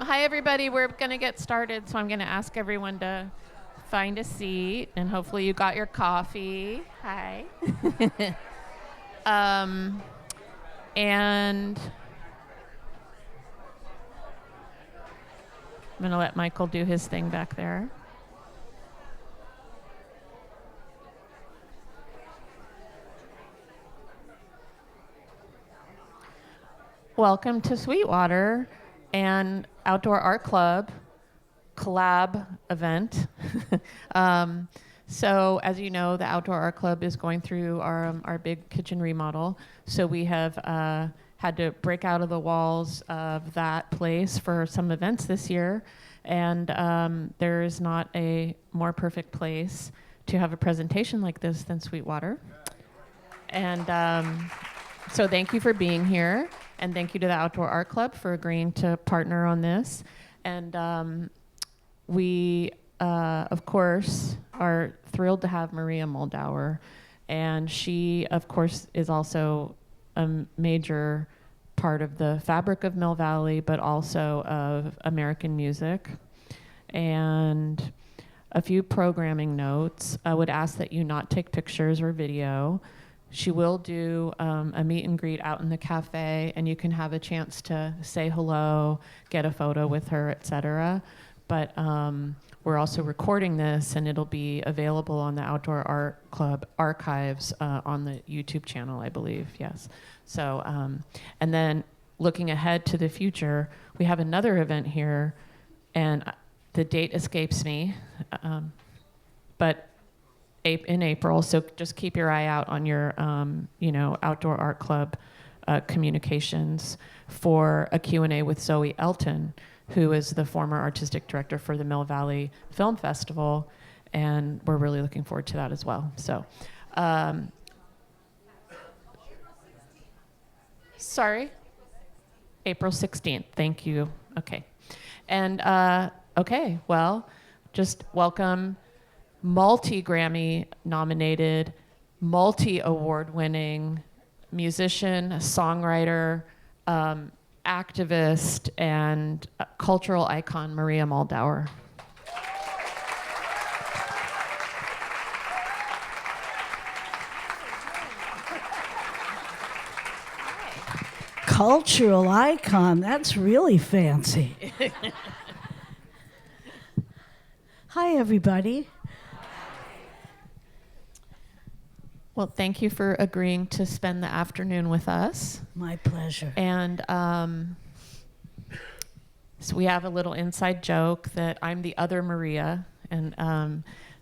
Hi, everybody. We're going to get started, so I'm going to ask everyone to find a seat, and hopefully you got your coffee. Hi. um, and I'm going to let Michael do his thing back there. Welcome to Sweetwater and Outdoor Art Club collab event. So as you know, the Outdoor Art Club is going through our big kitchen remodel. So we have had to break out of the walls of that place for some events this year. And there is not a more perfect place to have a presentation like this than Sweetwater. And so thank you for being here. And thank you to the Outdoor Art Club for agreeing to partner on this. And we, of course, are thrilled to have Maria Muldauer. And she, of course, is also a major part of the fabric of Mill Valley, but also of American music. And a few programming notes. I would ask that you not take pictures or video. She will do a meet and greet out in the cafe, and you can have a chance to say hello, get a photo with her, etc. But we're also recording this, and it'll be available on the Outdoor Art Club archives on the YouTube channel, I believe, yes. So, and then looking ahead to the future, we have another event here, and the date escapes me, but in April, so just keep your eye out on your, Outdoor Art Club communications for a Q&A with Zoe Elton, who is the former artistic director for the Mill Valley Film Festival, and we're really looking forward to that as well. So, sorry? April 16th, thank you. Okay. And, okay, well, just welcome multi-Grammy nominated, multi-award winning musician, songwriter, activist, and cultural icon, Maria Muldauer. Cultural icon, that's really fancy. Hi, everybody. Well, thank you for agreeing to spend the afternoon with us. My pleasure. And so we have a little inside joke that I'm the other Maria, and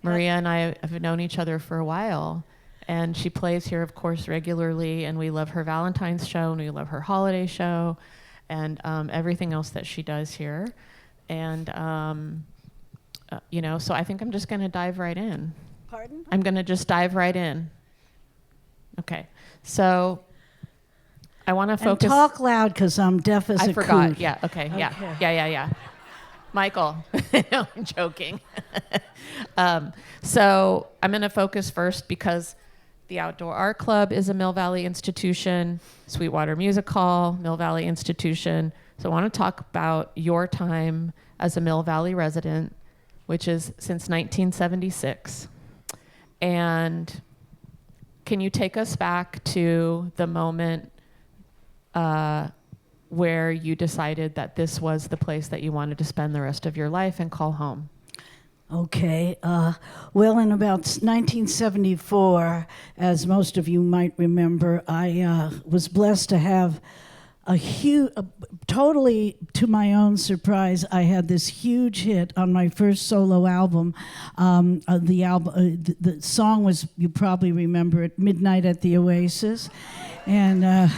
Maria and I have known each other for a while. And she plays here, of course, regularly, and we love her Valentine's show, and we love her holiday show, and everything else that she does here. And, so I think I'm just going to dive right in. Pardon? I'm going to just dive right in. Okay, so I want to focus. And talk loud, because I'm deaf as a forgot. coot. Yeah. Okay. Yeah. Michael, no, I'm joking. So I'm going to focus first because the Outdoor Art Club is a Mill Valley institution, Sweetwater Music Hall, Mill Valley institution. So I want to talk about your time as a Mill Valley resident, which is since 1976. And can you take us back to the moment where you decided that this was the place that you wanted to spend the rest of your life and call home? Okay. Well, in about 1974, as most of you might remember, I was blessed to have totally to my own surprise, I had this huge hit on my first solo album. The song was, you probably remember it, "Midnight at the Oasis," and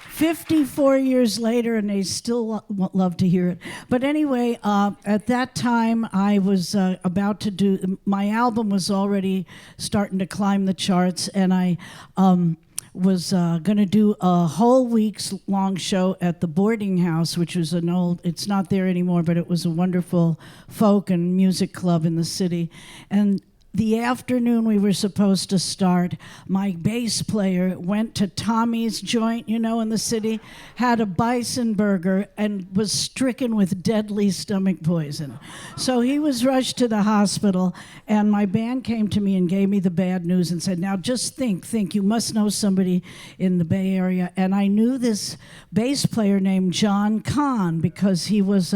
54 years later, and they still love to hear it. But anyway, at that time, I was about to do, my album was already starting to climb the charts, and I was going to do a whole week's long show at the boarding house, which was an old, it's not there anymore, but it was a wonderful folk and music club in the city. And the afternoon we were supposed to start, my bass player went to Tommy's joint, in the city, had a bison burger, and was stricken with deadly stomach poison. So he was rushed to the hospital, and my band came to me and gave me the bad news and said, now just think, you must know somebody in the Bay Area. And I knew this bass player named John Kahn because he was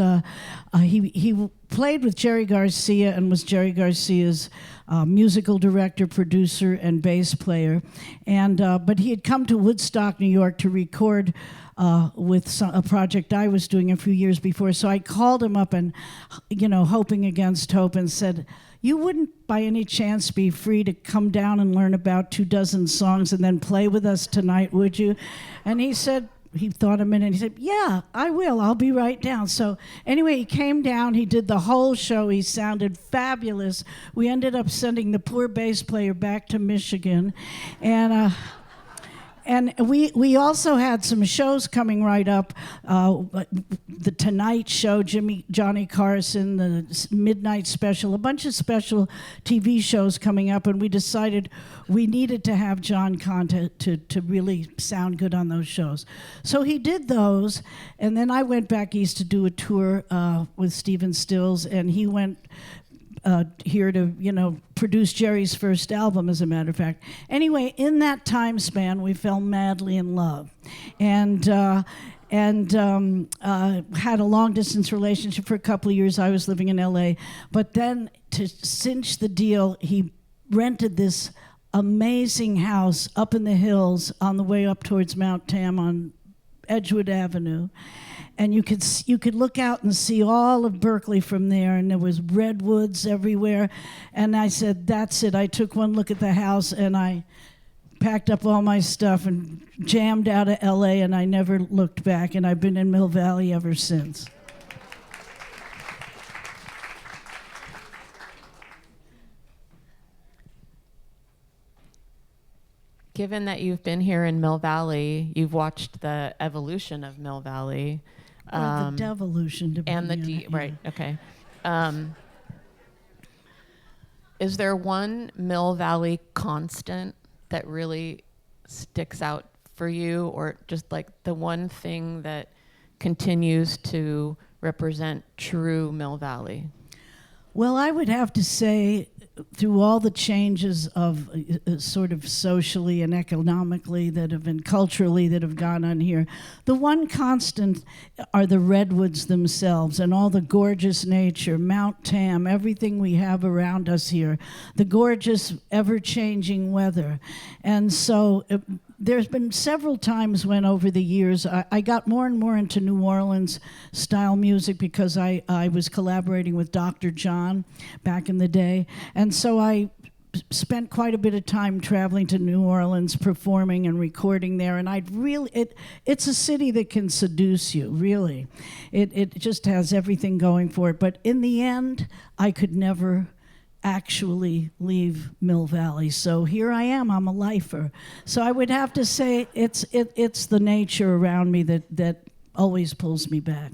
he played with Jerry Garcia and was Jerry Garcia's musical director, producer, and bass player. And but he had come to Woodstock, New York, to record with a project I was doing a few years before. So I called him up and, hoping against hope, and said, you wouldn't by any chance be free to come down and learn about 24 songs and then play with us tonight, would you? And he said, he thought a minute, and he said, yeah, I will. I'll be right down. So anyway, he came down. He did the whole show. He sounded fabulous. We ended up sending the poor bass player back to Michigan. And we also had some shows coming right up. The Tonight Show, Johnny Carson, the Midnight Special, a bunch of special TV shows coming up, and we decided we needed to have John Kahn to really sound good on those shows. So he did those, and then I went back east to do a tour with Stephen Stills, and he went here to, produce Jerry's first album, as a matter of fact. Anyway, in that time span, we fell madly in love. And had a long-distance relationship for a couple of years. I was living in L.A. But then, to cinch the deal, he rented this amazing house up in the hills on the way up towards Mount Tam on Edgewood Avenue. And you could look out and see all of Berkeley from there, and there was redwoods everywhere. And I said, that's it. I took one look at the house, and I packed up all my stuff and jammed out of L.A., and I never looked back, and I've been in Mill Valley ever since. Given that you've been here in Mill Valley, you've watched the evolution of Mill Valley. Or the devolution, to be and the right, okay. Is there one Mill Valley constant that really sticks out for you, or just like the one thing that continues to represent true Mill Valley? Well, I would have to say, through all the changes of sort of socially and economically that have been culturally that have gone on here, the one constant are the redwoods themselves and all the gorgeous nature, Mount Tam, everything we have around us here, the gorgeous ever-changing weather. And so there's been several times when over the years I got more and more into New Orleans style music because I was collaborating with Dr. John back in the day. And so I spent quite a bit of time traveling to New Orleans, performing and recording there. And it's a city that can seduce you, really. It just has everything going for it. But in the end, I could never actually leave Mill Valley. So here I am, I'm a lifer. So I would have to say it's the nature around me that always pulls me back.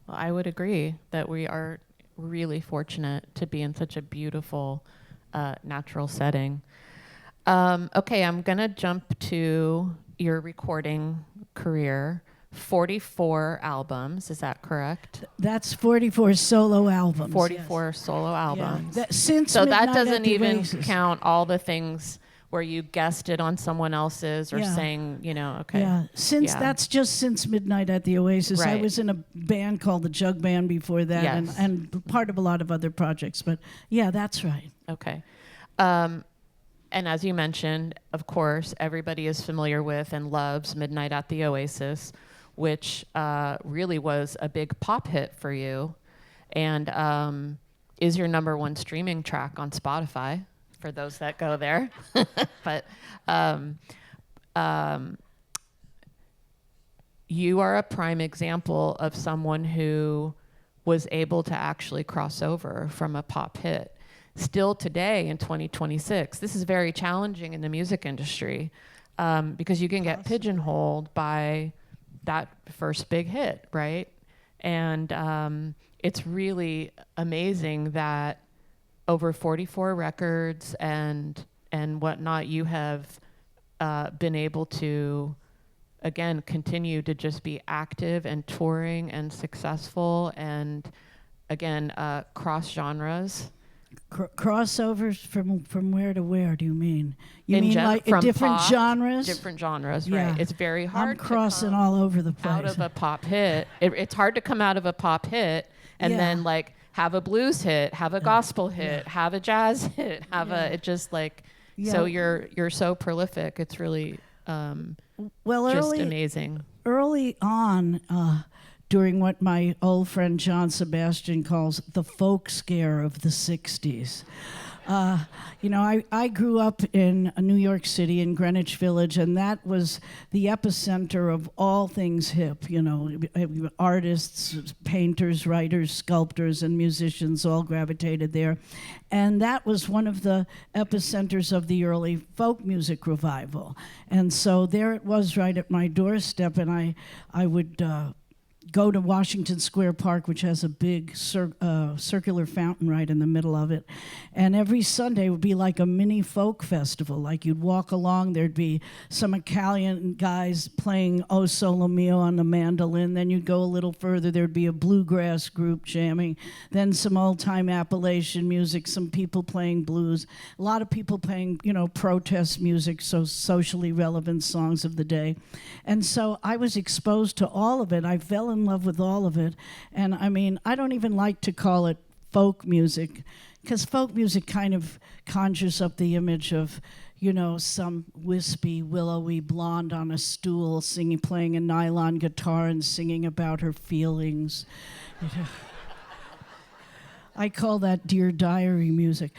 Well, I would agree that we are really fortunate to be in such a beautiful natural setting. Okay, I'm gonna jump to your recording career. 44 albums, is that correct? That's 44 solo albums. 44 yes. Solo albums. Yeah. Since so Midnight that doesn't even Oasis. count all the things where you guested on someone else's or sang, okay. Yeah, that's just since Midnight at the Oasis. Right. I was in a band called the Jug Band before that, Yes. and part of a lot of other projects. But yeah, that's right. Okay. And as you mentioned, of course, everybody is familiar with and loves Midnight at the Oasis, which really was a big pop hit for you, and is your #1 streaming track on Spotify, for those that go there. But you are a prime example of someone who was able to actually cross over from a pop hit. Still today in 2026, this is very challenging in the music industry because you can get pigeonholed by that first big hit, right? And it's really amazing that over 44 records and whatnot, you have been able to, again, continue to just be active and touring and successful and, again, cross genres. Crossovers from where to where do you mean? You In mean gen- from different pop, genres? Different genres, Yeah. right? It's very hard I'm to crossing come all over the place. out of a pop hit. It's hard to come out of a pop hit and Yeah. then like have a blues hit, have a gospel hit, have a jazz hit, it just like, so you're so prolific. It's really well, just amazing. Early on, during what my old friend John Sebastian calls the folk scare of the 60s. I grew up in New York City, in Greenwich Village, and that was the epicenter of all things hip. Artists, painters, writers, sculptors, and musicians all gravitated there. And that was one of the epicenters of the early folk music revival. And so there it was right at my doorstep, and I would go to Washington Square Park, which has a big circular fountain right in the middle of it. And every Sunday would be like a mini folk festival. Like you'd walk along, there'd be some Italian guys playing O Solo Mio on the mandolin. Then you'd go a little further, there'd be a bluegrass group jamming. Then some old-time Appalachian music, some people playing blues. A lot of people playing, protest music, so socially relevant songs of the day. And so I was exposed to all of it. I fell in love with all of it. And I mean, I don't even like to call it folk music, because folk music kind of conjures up the image of, some wispy, willowy blonde on a stool playing a nylon guitar and singing about her feelings. I call that Dear Diary music.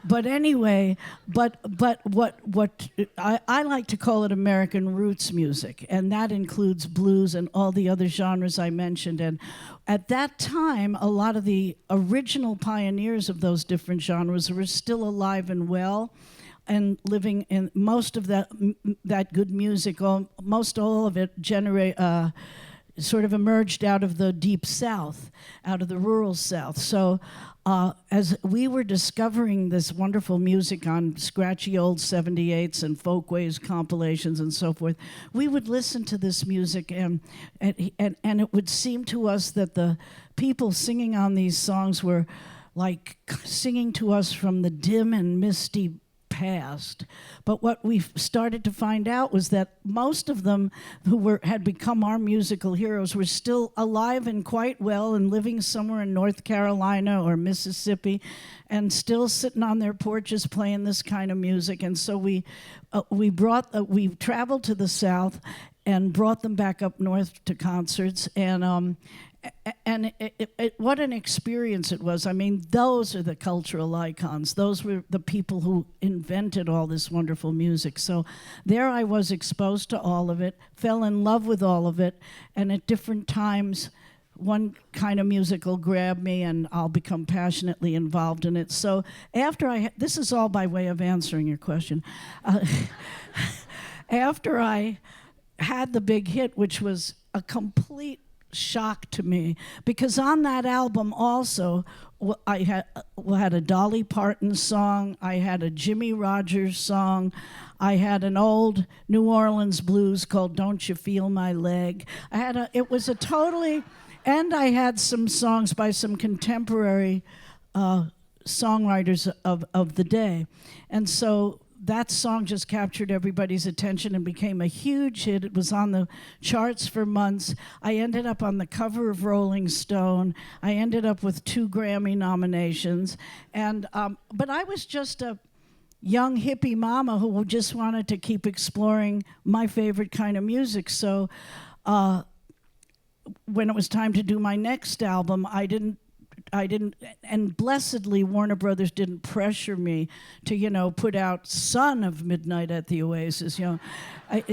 But anyway, but what I like to call it American roots music, and that includes blues and all the other genres I mentioned. And at that time, a lot of the original pioneers of those different genres were still alive and well, and living in most of that good music. Most all of it sort of emerged out of the deep South, out of the rural South. So as we were discovering this wonderful music on scratchy old 78s and Folkways compilations and so forth, we would listen to this music, and it would seem to us that the people singing on these songs were like singing to us from the dim and misty past. But what we started to find out was that most of them who had become our musical heroes were still alive and quite well and living somewhere in North Carolina or Mississippi and still sitting on their porches playing this kind of music. And so we traveled to the South and brought them back up north to concerts, and what an experience it was. I mean, those are the cultural icons. Those were the people who invented all this wonderful music. So there I was exposed to all of it, fell in love with all of it, and at different times, one kind of music will grab me and I'll become passionately involved in it. So after this is all by way of answering your question. After I had the big hit, which was a complete shock to me, because on that album also I had a Dolly Parton song, I had a Jimmy Rogers song, I had an old New Orleans blues called Don't You Feel My Leg. It was a totally, and I had some songs by some contemporary songwriters of the day. And so that song just captured everybody's attention and became a huge hit. It was on the charts for months. I ended up on the cover of Rolling Stone. I ended up with 2 Grammy nominations. And but I was just a young hippie mama who just wanted to keep exploring my favorite kind of music. So when it was time to do my next album, I didn't, and blessedly Warner Brothers didn't pressure me to, put out Son of Midnight at the Oasis,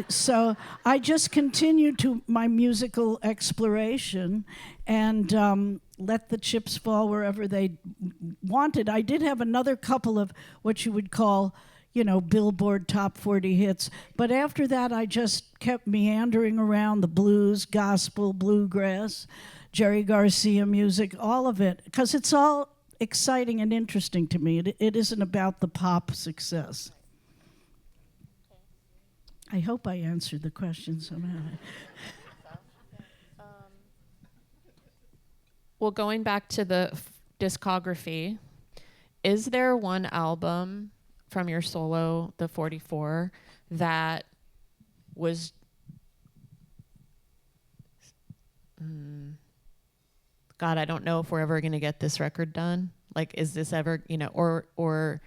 so I just continued to my musical exploration and let the chips fall wherever they wanted. I did have another couple of what you would call, Billboard Top 40 hits. But after that, I just kept meandering around the blues, gospel, bluegrass, Jerry Garcia music, all of it, because it's all exciting and interesting to me. It isn't about the pop success. I hope I answered the question somehow. Well, going back to the discography, is there one album from your solo, the 44, that was God, I don't know if we're ever going to get this record done. Like, is this ever, or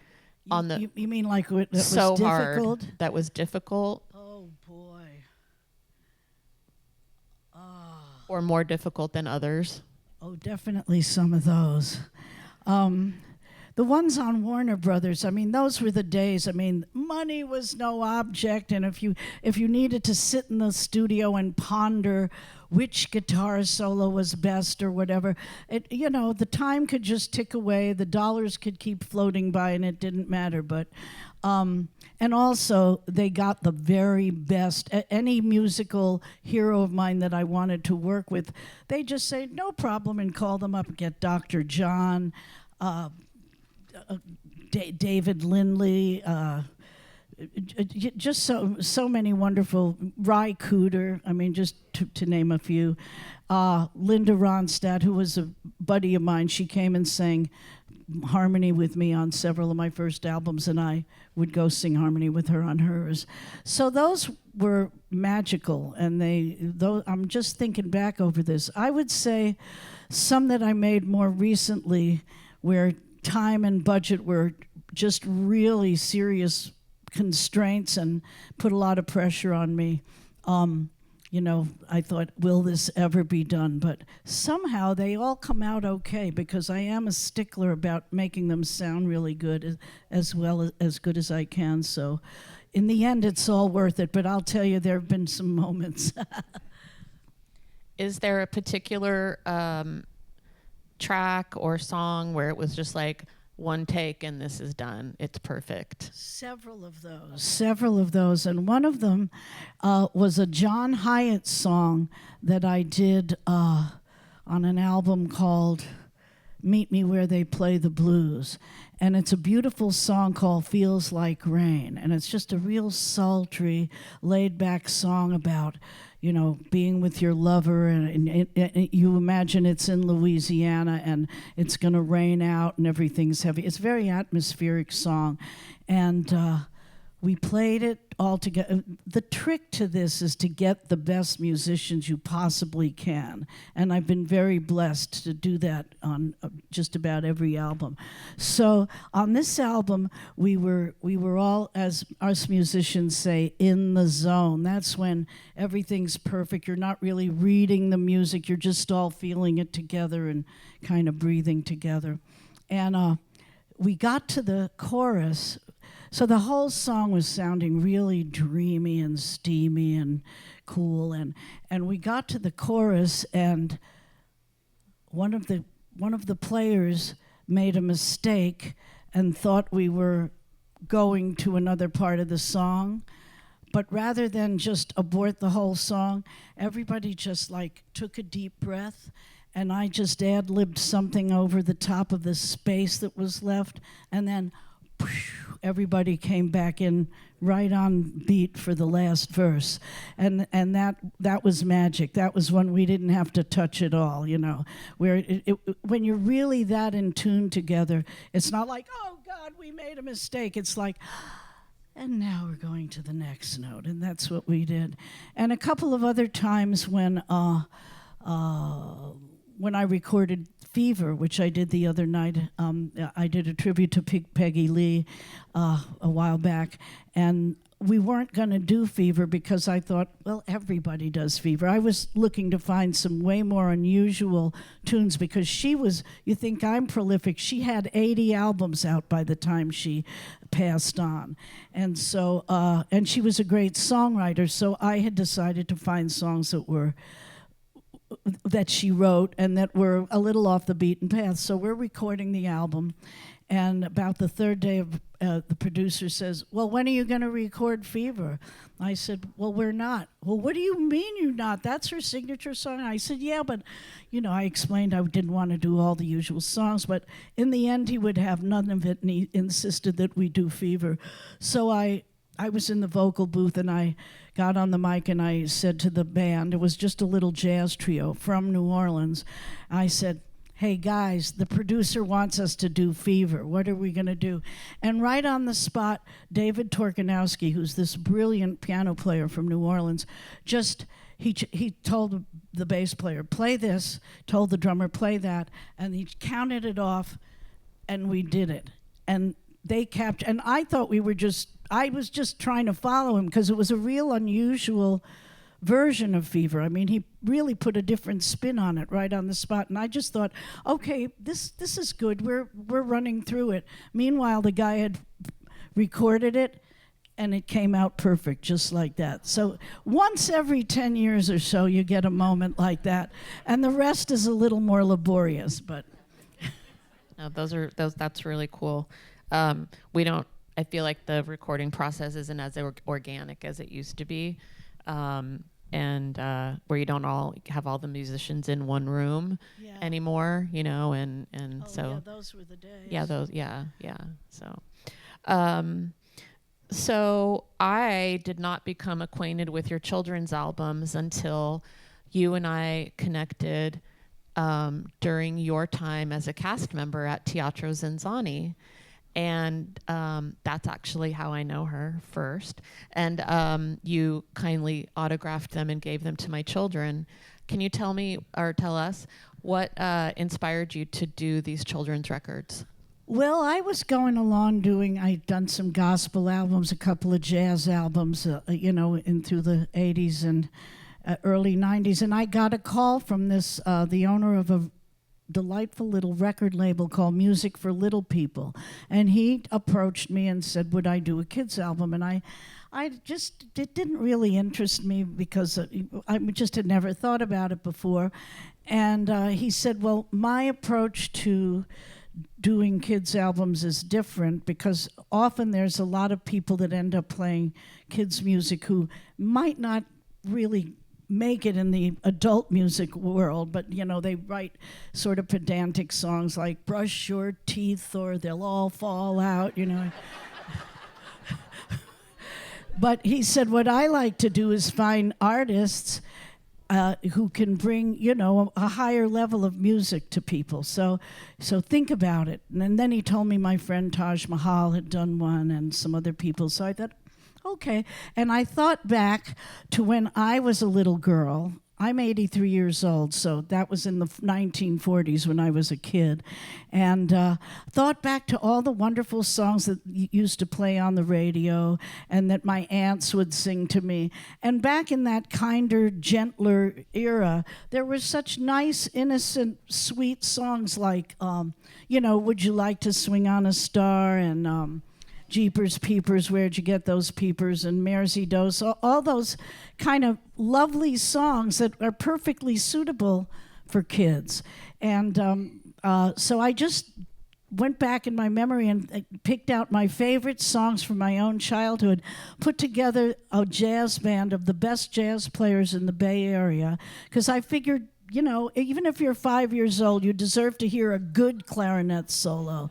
on the You mean like it was so difficult? hard that was difficult, Oh boy. or more difficult than others? Oh, definitely some of those. The ones on Warner Brothers, I mean, those were the days. I mean, money was no object, and if you needed to sit in the studio and ponder which guitar solo was best or whatever, the time could just tick away. The dollars could keep floating by, and it didn't matter. But and also, they got the very best. Any musical hero of mine that I wanted to work with, they just say, no problem, and call them up and get Dr. John, David Lindley, just so many wonderful, Ry Cooder, I mean, just to name a few. Linda Ronstadt, who was a buddy of mine, she came and sang harmony with me on several of my first albums, and I would go sing harmony with her on hers. So those were magical, and I'm just thinking back over this. I would say some that I made more recently, where time and budget were just really serious constraints and put a lot of pressure on me. I thought, will this ever be done? But somehow they all come out okay, because I am a stickler about making them sound really good, as well as good as I can. So in the end, it's all worth it. But I'll tell you, there have been some moments. Is there a particular track or song where it was just like one take and this is done, it's perfect? Several of those, and one of them was a John Hyatt song that I did on an album called Meet Me Where They Play the Blues, and it's a beautiful song called Feels Like Rain, and it's just a real sultry, laid-back song about being with your lover, and you imagine it's in Louisiana and it's going to rain out and everything's heavy. It's a very atmospheric song, and we played it all together. The trick to this is to get the best musicians you possibly can, and I've been very blessed to do that on just about every album. So on this album, we were all, as us musicians say, in the zone. That's when everything's perfect. You're not really reading the music. You're just all feeling it together and kind of breathing together. And we got to the chorus. So the whole song was sounding really dreamy and steamy and cool, and we got to the chorus, and one of the players made a mistake and thought we were going to another part of the song, but rather than just abort the whole song, everybody just took a deep breath, and I just ad-libbed something over the top of the space that was left, and then everybody came back in right on beat for the last verse, and that was magic. That was when we didn't have to touch it all, where when you're really that in tune together, it's not like, oh God, we made a mistake. It's like, and now we're going to the next note, and that's what we did. And a couple of other times when I recorded Fever, which I did the other night. I did a tribute to Peggy Lee a while back, and we weren't going to do Fever because I thought, well, everybody does Fever. I was looking to find some way more unusual tunes, because she was, you think I'm prolific, she had 80 albums out by the time she passed on. And so, and she was a great songwriter, so I had decided to find songs that she wrote and that were a little off the beaten path. So we're recording the album, And about the third day of the producer says, well, when are you going to record Fever? I said, well, we're not. Well, what do you mean you're not? That's her signature song. I said, yeah, but, I explained I didn't want to do all the usual songs, but in the end he would have none of it, and he insisted that we do Fever. So I was in the vocal booth, and I got on the mic, and I said to the band, it was just a little jazz trio from New Orleans, I said, hey guys, the producer wants us to do Fever. What are we going to do? And right on the spot, David Torkanowski, who's this brilliant piano player from New Orleans, he told the bass player, play this, told the drummer, play that, and he counted it off, and we did it. And they captured, and I thought I was just trying to follow him because it was a real unusual version of Fever. I mean, he really put a different spin on it right on the spot, and I just thought, okay, this is good. We're running through it. Meanwhile, the guy had recorded it, and it came out perfect, just like that. So once every 10 years or so, you get a moment like that, and the rest is a little more laborious. But no, that's really cool. I feel like the recording process isn't as organic as it used to be. And where you don't all have all the musicians in one room anymore, and so those were the days. Yeah. So I did not become acquainted with your children's albums until you and I connected during your time as a cast member at Teatro Zenzani. And that's actually how I know her first. And you kindly autographed them and gave them to my children. Can you tell me or tell us what inspired you to do these children's records? Well, I was going along I'd done some gospel albums, a couple of jazz albums, in through the 80s and early 90s. And I got a call from the owner of a delightful little record label called Music for Little People, and he approached me and said, would I do a kids album? And it didn't really interest me because I just had never thought about it before. And he said, well, my approach to doing kids albums is different because often there's a lot of people that end up playing kids music who might not really make it in the adult music world, but they write sort of pedantic songs like brush your teeth or they'll all fall out, But he said, what I like to do is find artists who can bring, a higher level of music to people. So think about it. And then he told me my friend Taj Mahal had done one and some other people. So I thought, okay. And I thought back to when I was a little girl. I'm 83 years old, so that was in the 1940s when I was a kid. And thought back to all the wonderful songs that used to play on the radio and that my aunts would sing to me. And back in that kinder, gentler era, there were such nice, innocent, sweet songs like, Would You Like to Swing on a Star? And Jeepers Peepers, Where'd You Get Those Peepers? And Mersey Dose, all those kind of lovely songs that are perfectly suitable for kids. And so I just went back in my memory and picked out my favorite songs from my own childhood, put together a jazz band of the best jazz players in the Bay Area, because I figured, even if you're 5 years old, you deserve to hear a good clarinet solo,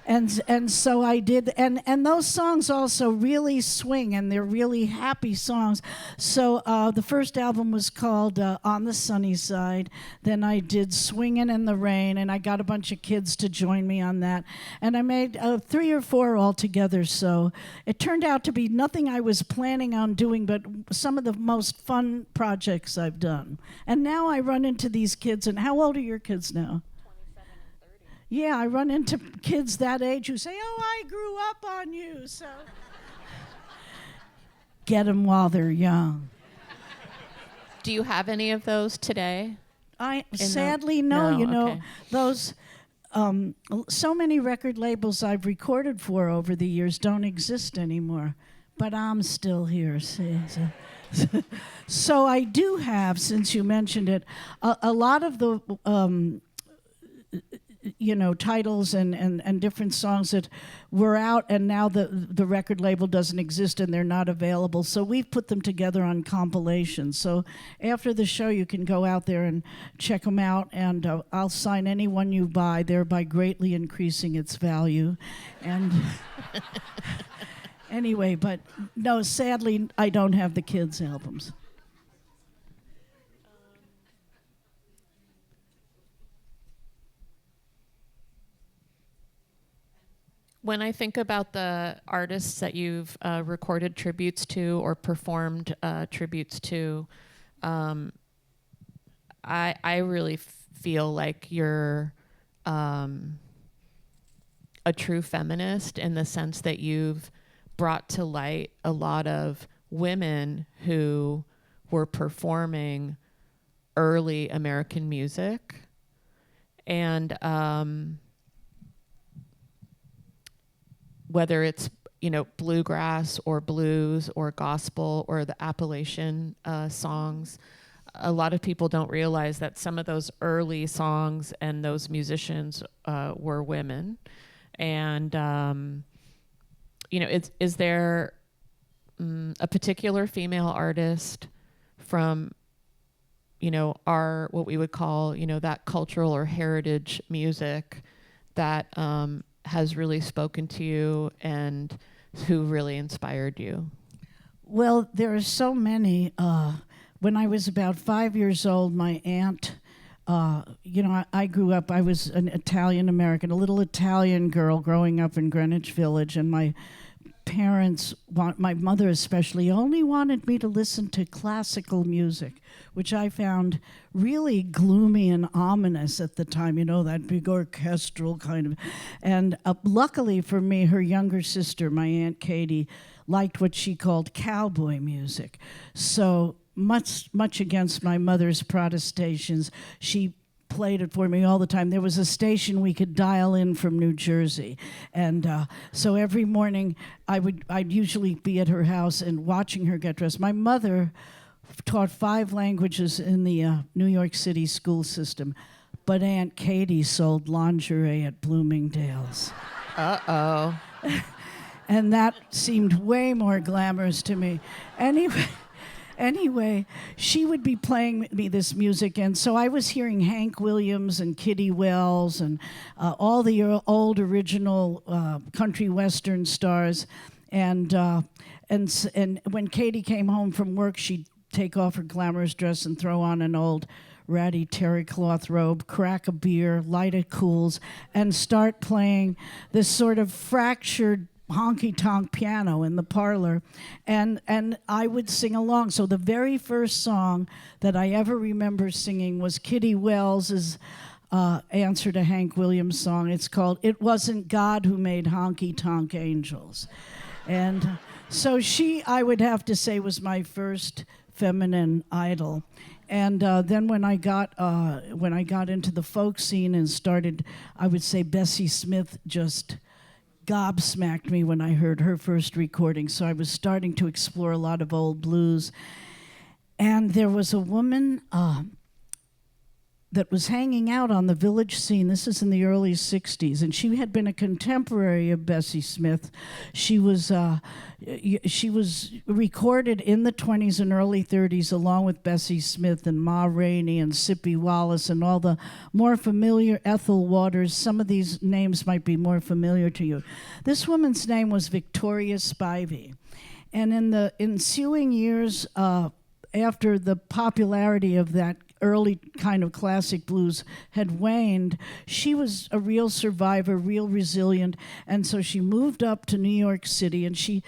And so I did, and those songs also really swing, and they're really happy songs. So the first album was called On the Sunny Side. Then I did Swingin' in the Rain, and I got a bunch of kids to join me on that. And I made 3 or 4 altogether, so it turned out to be nothing I was planning on doing, but some of the most fun projects I've done. And now I run into these kids, and how old are your kids now? 27 and 30. Yeah, I run into kids that age who say, oh, I grew up on you, so. Get them while they're young. Do you have any of those today? Sadly, no. Okay. Those, so many record labels I've recorded for over the years don't exist anymore, but I'm still here, see. So I do have, since you mentioned it, a lot of the titles and different songs that were out, and now the record label doesn't exist and they're not available. So we've put them together on compilations. So after the show, you can go out there and check them out, and I'll sign any one you buy, thereby greatly increasing its value. And anyway, but no, sadly, I don't have the kids' albums. When I think about the artists that you've recorded tributes to or performed tributes to, I really feel like you're a true feminist in the sense that you've brought to light a lot of women who were performing early American music. And whether it's bluegrass or blues or gospel or the Appalachian songs, a lot of people don't realize that some of those early songs and those musicians were women. And is there a particular female artist from our what we would call that cultural or heritage music that has really spoken to you and who really inspired you? Well, there are so many. When I was about 5 years old, my aunt, I grew up, I was an Italian American, a little Italian girl growing up in Greenwich Village, and my parents, my mother especially, only wanted me to listen to classical music, which I found really gloomy and ominous at the time, that big orchestral kind of. And luckily for me, her younger sister, my Aunt Katie, liked what she called cowboy music. So much against my mother's protestations, she played it for me all the time. There was a station we could dial in from New Jersey, and so every morning I'd usually be at her house and watching her get dressed. My mother taught 5 languages in the New York City school system, but Aunt Katie sold lingerie at Bloomingdale's. Uh-oh. And that seemed way more glamorous to me. Anyway, she would be playing me this music, and so I was hearing Hank Williams and Kitty Wells and all the old original country western stars, and when Katie came home from work, she'd take off her glamorous dress and throw on an old ratty terry cloth robe, crack a beer, light a Cools, and start playing this sort of fractured honky-tonk piano in the parlor, and I would sing along. So the very first song that I ever remember singing was Kitty Wells's answer to Hank Williams' song. It's called "It Wasn't God Who Made Honky-Tonk Angels." And so she, I would have to say, was my first feminine idol. And then when I got into the folk scene and started, I would say Bessie Smith just gobsmacked me when I heard her first recording. So I was starting to explore a lot of old blues. And there was a woman that was hanging out on the village scene. This is in the early 60s, and she had been a contemporary of Bessie Smith. She was recorded in the 20s and early 30s along with Bessie Smith and Ma Rainey and Sippy Wallace and all the more familiar Ethel Waters. Some of these names might be more familiar to you. This woman's name was Victoria Spivey. And in the ensuing years, after the popularity of that early kind of classic blues had waned, she was a real survivor, real resilient, and so she moved up to New York City, and she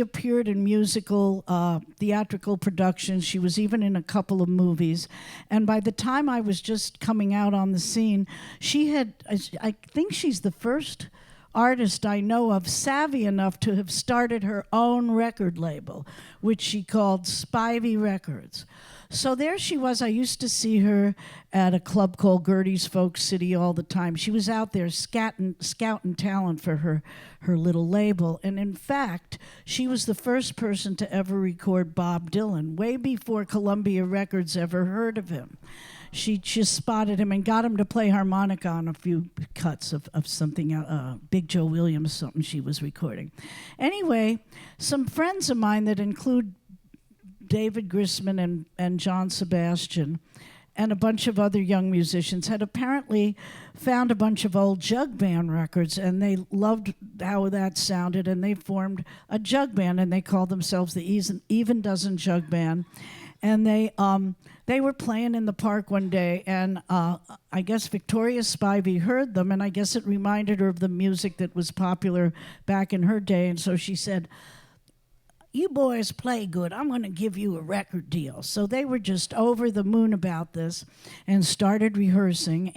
appeared in musical, theatrical productions. She was even in a couple of movies, and by the time I was just coming out on the scene, I think she's the first artist I know of savvy enough to have started her own record label, which she called Spivey Records. So there she was. I used to see her at a club called Gertie's Folk City all the time. She was out there scouting talent for her little label. And in fact, she was the first person to ever record Bob Dylan, way before Columbia Records ever heard of him. she just spotted him and got him to play harmonica on a few cuts of something, Big Joe Williams, something she was recording. Anyway, some friends of mine that include David Grisman and John Sebastian and a bunch of other young musicians had apparently found a bunch of old jug band records, and they loved how that sounded, and they formed a jug band, and they called themselves the Even Dozen Jug Band. And they were playing in the park one day, and I guess Victoria Spivey heard them, and I guess it reminded her of the music that was popular back in her day, and so she said, "You boys play good. I'm going to give you a record deal." So they were just over the moon about this and started rehearsing.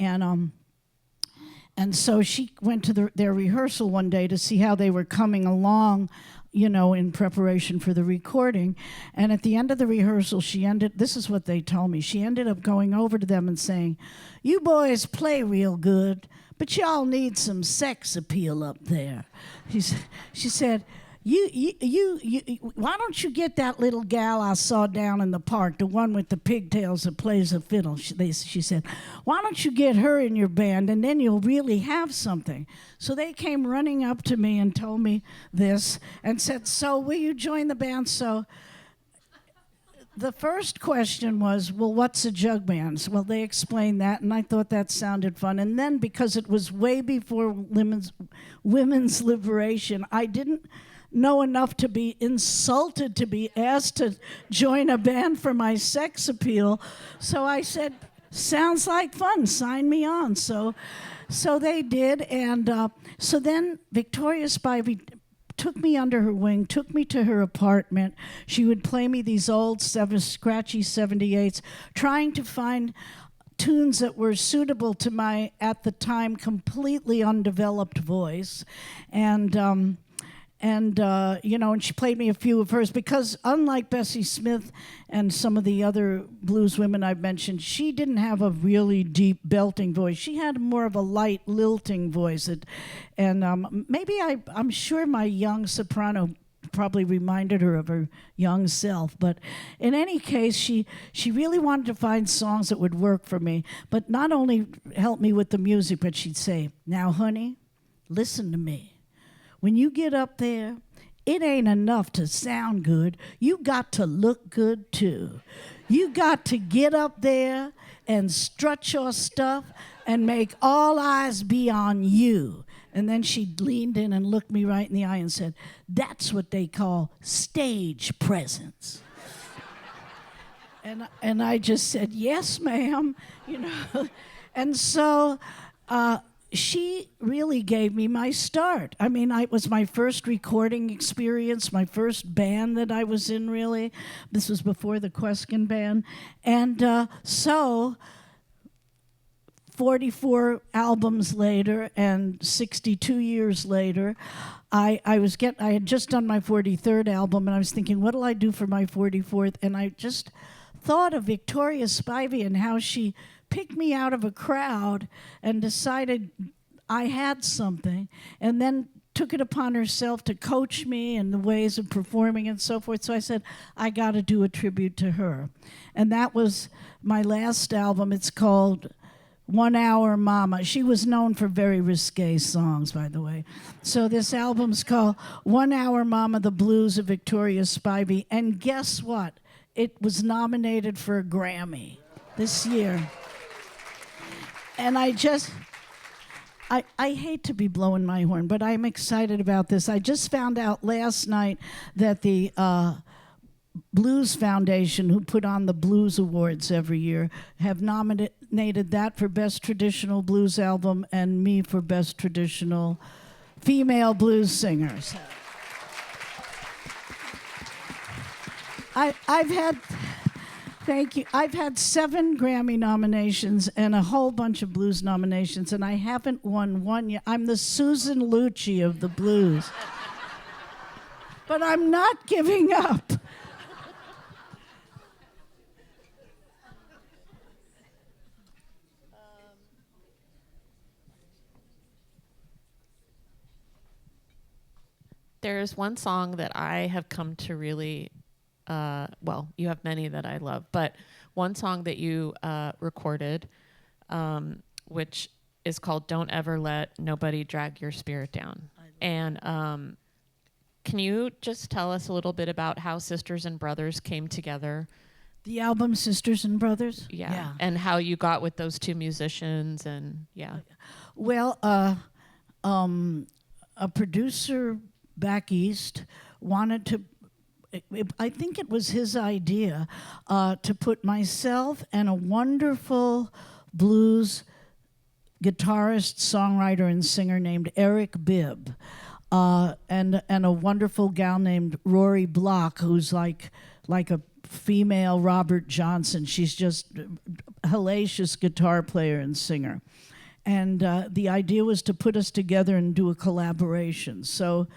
And so she went to their rehearsal one day to see how they were coming along, in preparation for the recording. And at the end of the rehearsal, this is what they told me, she ended up going over to them and saying, "You boys play real good, but y'all need some sex appeal up there." She said, why don't you get that little gal I saw down in the park, the one with the pigtails that plays a fiddle? She said, "Why don't you get her in your band, and then you'll really have something." So they came running up to me and told me this and said, "So will you join the band?" So the first question was, well, what's a jug band? Well, they explained that, and I thought that sounded fun. And then, because it was way before women's liberation, I didn't know enough to be insulted to be asked to join a band for my sex appeal. So I said, "Sounds like fun, sign me on." So they did, and so then Victoria Spivey took me under her wing, took me to her apartment. She would play me these old scratchy 78s, trying to find tunes that were suitable to my, at the time, completely undeveloped voice. And she played me a few of hers, because unlike Bessie Smith and some of the other blues women I've mentioned, she didn't have a really deep belting voice. She had more of a light lilting voice. I'm sure my young soprano probably reminded her of her young self. But in any case, she really wanted to find songs that would work for me, but not only help me with the music, but she'd say, "Now, honey, listen to me. When you get up there, it ain't enough to sound good. You got to look good, too. You got to get up there and strut your stuff and make all eyes be on you." And then she leaned in and looked me right in the eye and said, "That's what they call stage presence." And I just said, "Yes, ma'am." And so she really gave me my start. I mean, it was my first recording experience, my first band that I was in, really. This was before the Queskin band. And so 44 albums later and 62 years later, I had just done my 43rd album, and I was thinking, what'll I do for my 44th? And I just thought of Victoria Spivey and how she picked me out of a crowd and decided I had something, and then took it upon herself to coach me in the ways of performing and so forth. So I said, I got to do a tribute to her. And that was my last album. It's called 1 Hour Mama. She was known for very risque songs, by the way. So this album's called 1 Hour Mama, The Blues of Victoria Spivey. And guess what? It was nominated for a Grammy this year. And I hate to be blowing my horn, but I'm excited about this. I just found out last night that the Blues Foundation, who put on the Blues Awards every year, have nominated that for Best Traditional Blues Album and me for Best Traditional Female Blues Singer. So Thank you. I've had 7 Grammy nominations and a whole bunch of blues nominations, and I haven't won one yet. I'm the Susan Lucci of the blues. But I'm not giving up. There's one song that I have come to really well, you have many that I love, but one song that you recorded, which is called "Don't Ever Let Nobody Drag Your Spirit Down." And can you just tell us a little bit about how Sisters and Brothers came together? The album Sisters and Brothers? Yeah. And how you got with those two musicians and Well, a producer back east wanted to, I think it was his idea, to put myself and a wonderful blues guitarist, songwriter, and singer named Eric Bibb, and a wonderful gal named Rory Block, who's like a female Robert Johnson. She's just a hellacious guitar player and singer. And the idea was to put us together and do a collaboration. So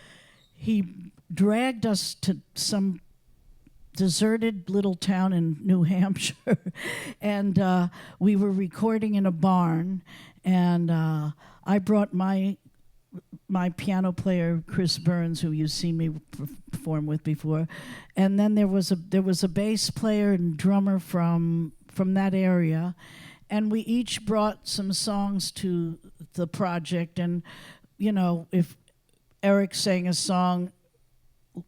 he dragged us to some deserted little town in New Hampshire, and we were recording in a barn. And I brought my piano player Chris Burns, who you've seen me perform with before, and then there was a bass player and drummer from that area, and we each brought some songs to the project. And if Eric sang a song,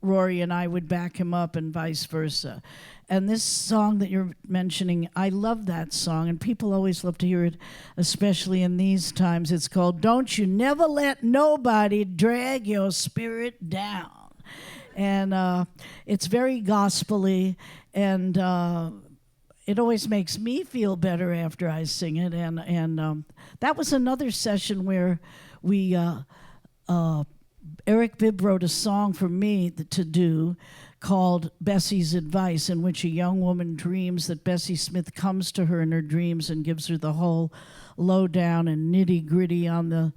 Rory and I would back him up, and vice versa. And this song that you're mentioning, I love that song, and people always love to hear it, especially in these times. It's called "Don't You Never Let Nobody Drag Your Spirit Down." And it's very gospel-y, and it always makes me feel better after I sing it. And that was another session where we Eric Bibb wrote a song for me to do called Bessie's Advice, in which a young woman dreams that Bessie Smith comes to her in her dreams and gives her the whole lowdown and nitty-gritty on the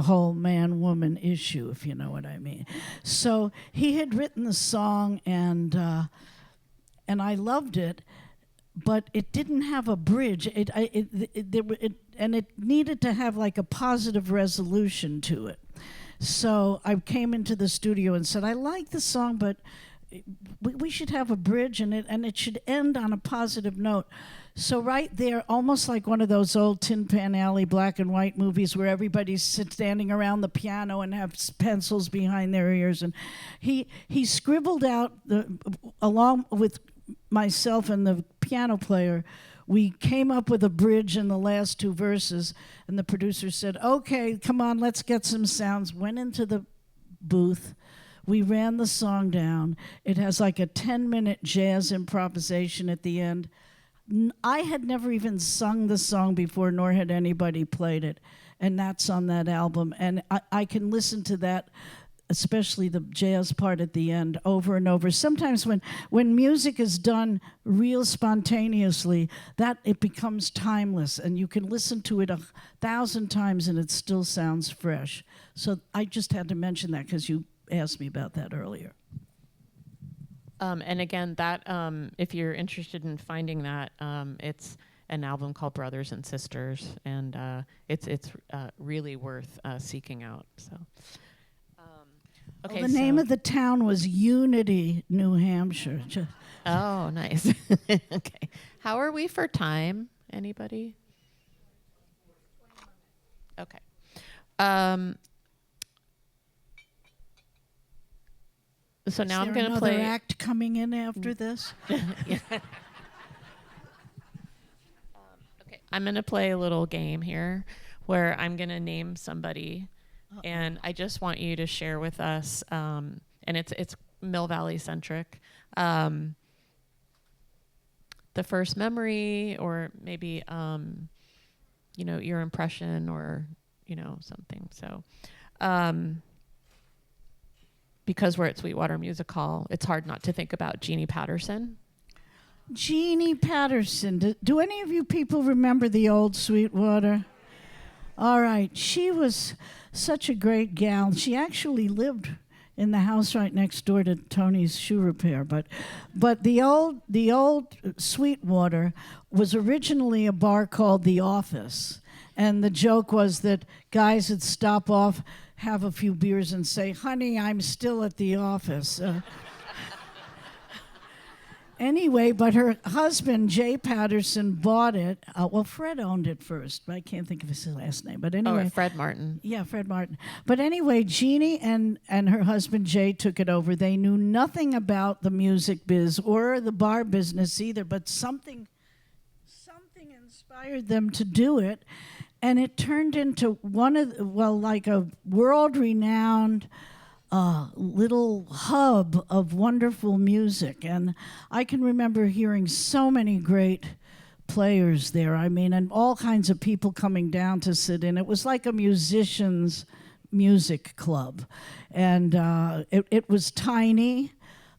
whole man-woman issue, if you know what I mean. So he had written the song, and I loved it, but it didn't have a bridge. And it needed to have like a positive resolution to it. So I came into the studio and said, I like the song, but we should have a bridge, and it should end on a positive note. So right there, almost like one of those old Tin Pan Alley black and white movies where everybody's standing around the piano and have pencils behind their ears, and he scribbled out, along with myself and the piano player, we came up with a bridge in the last two verses, and the producer said, okay, come on, let's get some sounds. Went into the booth. We ran the song down. It has like a 10-minute jazz improvisation at the end. I had never even sung the song before, nor had anybody played it, and that's on that album. And I can listen to that, especially the jazz part at the end, over and over. Sometimes when music is done real spontaneously, that it becomes timeless, and you can listen to it 1,000 times and it still sounds fresh. So I just had to mention that because you asked me about that earlier. And again, that if you're interested in finding that, it's an album called Brothers and Sisters, and it's really worth seeking out. So. Okay, well, the name of the town was Unity, New Hampshire. Oh, nice. Okay. How are we for time? Anybody? Okay. So now I'm going to play. Another act coming in after this? Yeah. Okay. I'm going to play a little game here where I'm going to name somebody. And I just want you to share with us, and it's Mill Valley centric, the first memory, or maybe your impression, or something. So, because we're at Sweetwater Music Hall, it's hard not to think about Jeannie Patterson. Jeannie Patterson. Do any of you people remember the old Sweetwater? All right. She was such a great gal. She actually lived in the house right next door to Tony's shoe repair. But the old Sweetwater was originally a bar called The Office. And the joke was that guys would stop off, have a few beers, and say, honey, I'm still at the office. Anyway, but her husband, Jay Patterson, bought it. Well, Fred owned it first, but I can't think of his last name. But anyway. Oh, Fred Martin. Yeah, Fred Martin. But anyway, Jeannie and her husband, Jay, took it over. They knew nothing about the music biz or the bar business either, but something inspired them to do it. And it turned into like a world-renowned little hub of wonderful music. And I can remember hearing so many great players there. I mean, and all kinds of people coming down to sit in. It was like a musician's music club. And it was tiny.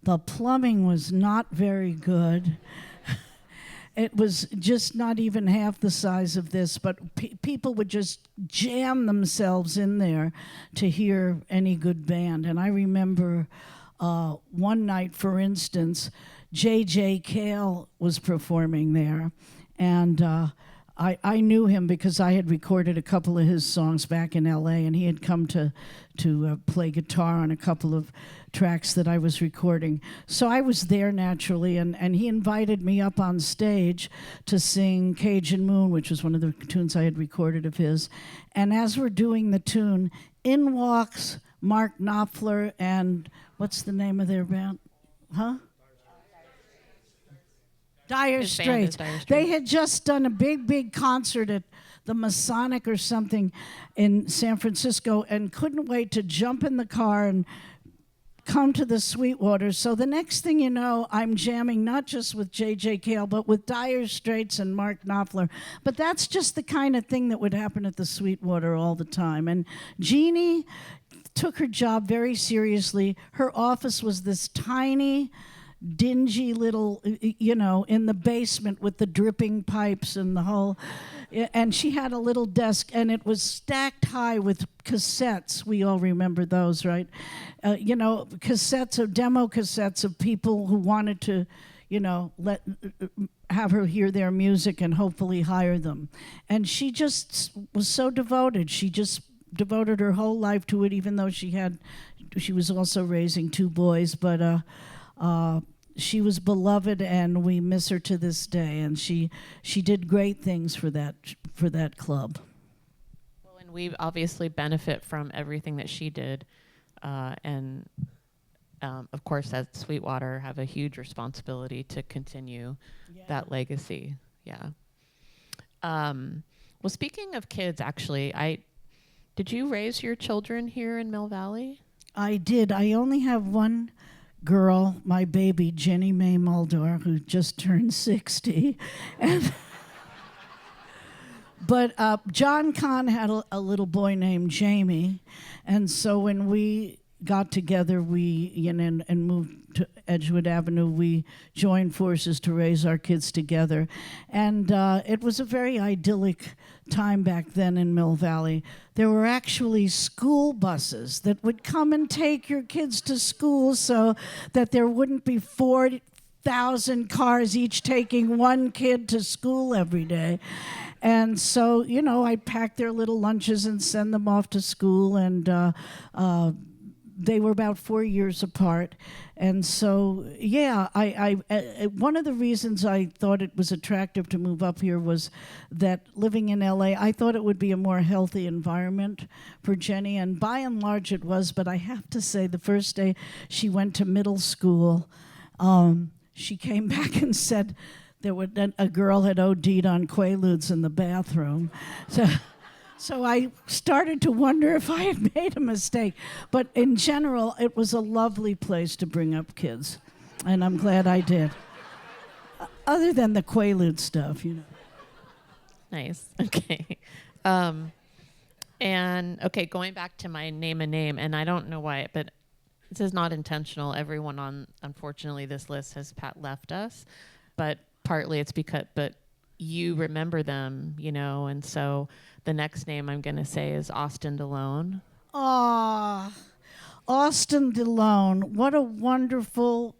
The plumbing was not very good. It was just not even half the size of this, but people would just jam themselves in there to hear any good band. And I remember one night, for instance, J.J. Cale was performing there, and I knew him because I had recorded a couple of his songs back in L.A., and he had come to play guitar on a couple of tracks that I was recording. So I was there naturally, and he invited me up on stage to sing Cajun Moon, which was one of the tunes I had recorded of his. And as we're doing the tune, in walks Mark Knopfler and what's the name of their band? Huh? Dire Straits. They had just done a big concert at the Masonic or something in San Francisco and couldn't wait to jump in the car and come to the Sweetwater. So the next thing you know, I'm jamming not just with J.J. Cale, but with Dire Straits and Mark Knopfler. But that's just the kind of thing that would happen at the Sweetwater all the time. And Jeannie took her job very seriously. Her office was this tiny, dingy little, in the basement with the dripping pipes and the whole, and she had a little desk, and it was stacked high with cassettes. We all remember those, right? Demo cassettes of people who wanted to, have her hear their music and hopefully hire them. And she just was so devoted. She just devoted her whole life to it, even though she was also raising two boys, but she was beloved, and we miss her to this day. And she did great things for that club. Well, and we obviously benefit from everything that she did, and of course, at Sweetwater, have a huge responsibility to continue that legacy. Yeah. Well, speaking of kids, actually, did you raise your children here in Mill Valley? I did. I only have one girl, my baby, Jenny Mae Muldaur, who just turned 60. But John Kahn had a little boy named Jamie, and so when we got together, and moved to Edgewood Avenue, we joined forces to raise our kids together. And it was a very idyllic time back then in Mill Valley. There were actually school buses that would come and take your kids to school so that there wouldn't be 4,000 cars each taking one kid to school every day. And so, I'd pack their little lunches and send them off to school, and they were about 4 years apart. And so, I one of the reasons I thought it was attractive to move up here was that living in LA, I thought it would be a more healthy environment for Jenny, and by and large it was. But I have to say, the first day she went to middle school, she came back and said a girl had OD'd on Quaaludes in the bathroom. So I started to wonder if I had made a mistake. But in general, it was a lovely place to bring up kids, and I'm glad I did. Other than the Quaalude stuff, Nice. Okay. And going back to my name a name, and I don't know why, but this is not intentional. Everyone on, unfortunately, this list has left us, but partly it's but you remember them, and so the next name I'm going to say is Austin DeLone. Austin what a wonderful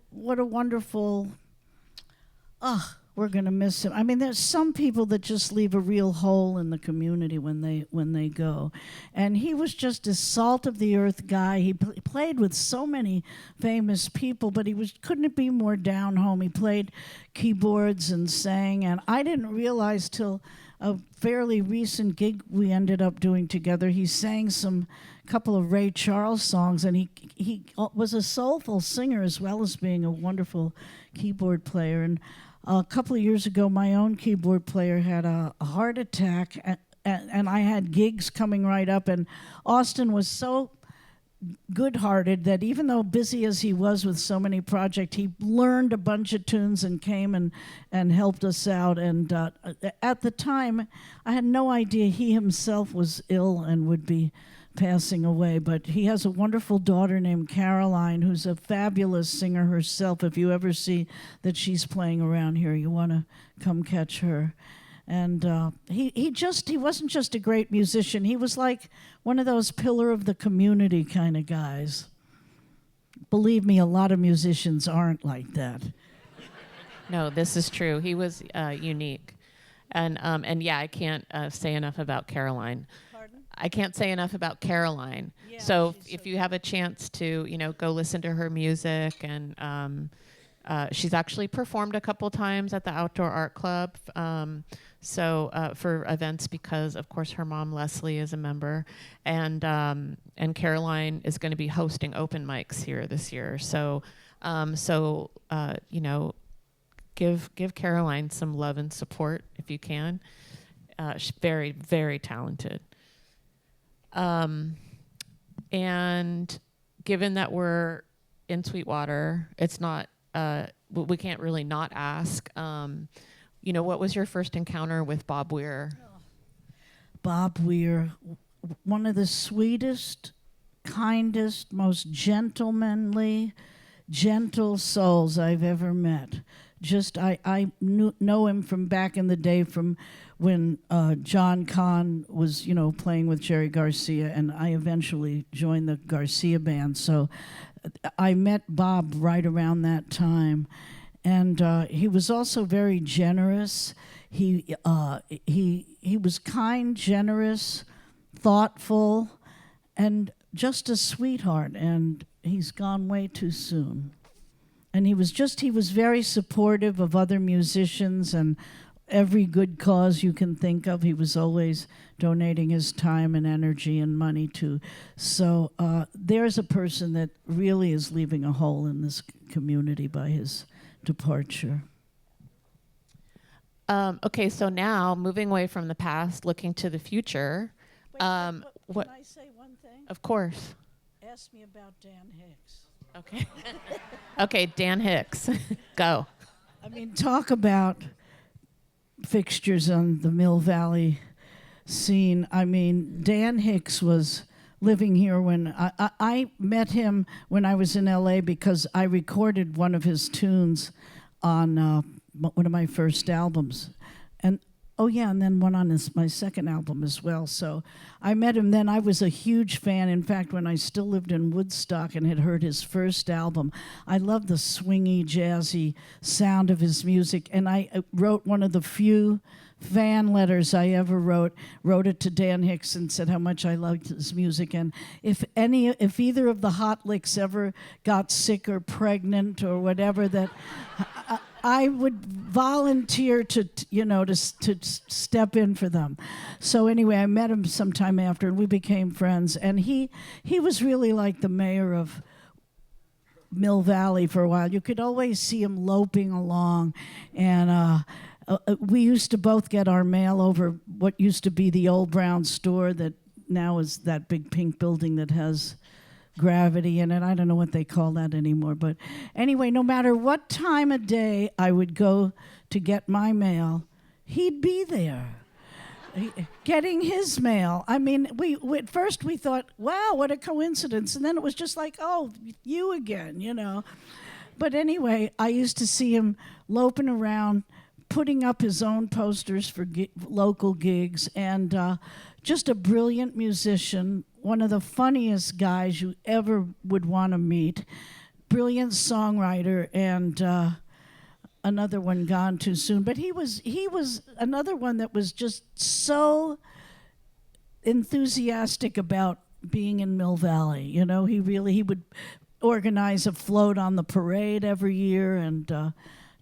we're going to miss him. I mean, there's some people that just leave a real hole in the community when they go, and he was just a salt of the earth guy. He played with so many famous people, but he couldn't be more down home. He played keyboards and sang, and I didn't realize till a fairly recent gig we ended up doing together. He sang couple of Ray Charles songs, and he was a soulful singer as well as being a wonderful keyboard player. And a couple of years ago, my own keyboard player had a heart attack, and I had gigs coming right up. And Austin was so good-hearted that even though busy as he was with so many projects, he learned a bunch of tunes and came and helped us out. And at the time, I had no idea he himself was ill and would be passing away, but he has a wonderful daughter named Caroline, who's a fabulous singer herself. If you ever see that she's playing around here, you want to come catch her. And he wasn't just a great musician. He was like one of those pillar of the community kind of guys. Believe me, a lot of musicians aren't like that. No, this is true. He was unique, and yeah, I can't say enough about Caroline. I can't say enough about Caroline. Yeah, so if you have a chance to, go listen to her music, and she's actually performed a couple times at the Outdoor Art Club. For events, because of course her mom Leslie is a member, and Caroline is going to be hosting open mics here this year. So give Caroline some love and support if you can. She's very, very talented. And given that we're in Sweetwater, it's not, we can't really not ask, what was your first encounter with Bob Weir? Bob Weir, one of the sweetest, kindest, most gentlemanly, gentle souls I've ever met. I know him from back in the day, from when John Kahn was, playing with Jerry Garcia, and I eventually joined the Garcia band. So I met Bob right around that time, and he was also very generous. He was kind, generous, thoughtful, and just a sweetheart. And he's gone way too soon. And he was very supportive of other musicians and every good cause you can think of. He was always donating his time and energy and money to. So there's a person that really is leaving a hole in this community by his departure. Okay, so now moving away from the past, looking to the future. Wait, can I say one thing? Of course. Ask me about Dan Hicks. Okay. Okay, Dan Hicks. Go. I mean, talk about fixtures on the Mill Valley scene. I mean, Dan Hicks was living here when I met him when I was in L.A. because I recorded one of his tunes on one of my first albums. And then one on my second album as well. So I met him then. I was a huge fan. In fact, when I still lived in Woodstock and had heard his first album, I loved the swingy, jazzy sound of his music. And I wrote one of the few fan letters I ever wrote it to Dan Hicks and said how much I loved his music. And if either of the Hot Licks ever got sick or pregnant or whatever, that I would volunteer to step in for them. So anyway, I met him sometime after, and we became friends. And he was really like the mayor of Mill Valley for a while. You could always see him loping along, and we used to both get our mail over what used to be the old brown store that now is that big pink building that has gravity in it. I don't know what they call that anymore. But anyway, no matter what time of day I would go to get my mail, he'd be there getting his mail. I mean, at first we thought, wow, what a coincidence. And then it was just like, oh, you again, But anyway, I used to see him loping around, putting up his own posters for local gigs, and just a brilliant musician, one of the funniest guys you ever would want to meet, brilliant songwriter, and another one gone too soon. But he was another one that was just so enthusiastic about being in Mill Valley. You know, he would organize a float on the parade every year, and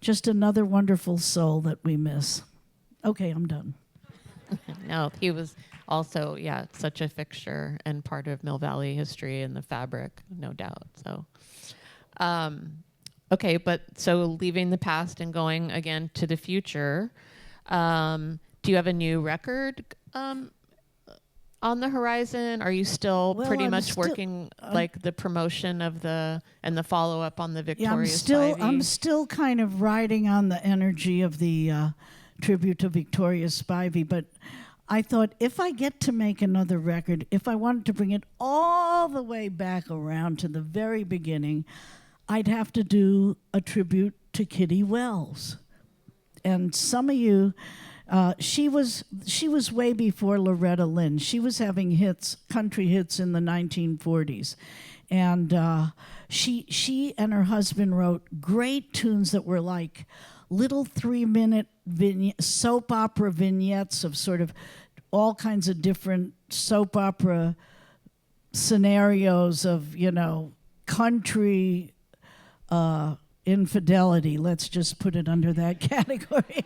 just another wonderful soul that we miss. Okay, I'm done. No, he was also, such a fixture and part of Mill Valley history and the fabric, no doubt. So, okay, but so leaving the past and going again to the future, do you have a new record on the horizon? Are you still pretty much working like the promotion of the follow up on the Victoria Spivey? I'm still kind of riding on the energy of the tribute to Victoria Spivey, but I thought if I get to make another record, if I wanted to bring it all the way back around to the very beginning, I'd have to do a tribute to Kitty Wells. And some of you, she was way before Loretta Lynn. She was having hits, country hits in the 1940s. And she and her husband wrote great tunes that were like little 3-minute soap opera vignettes of sort of all kinds of different soap opera scenarios of, you know, country infidelity. Let's just put it under that category.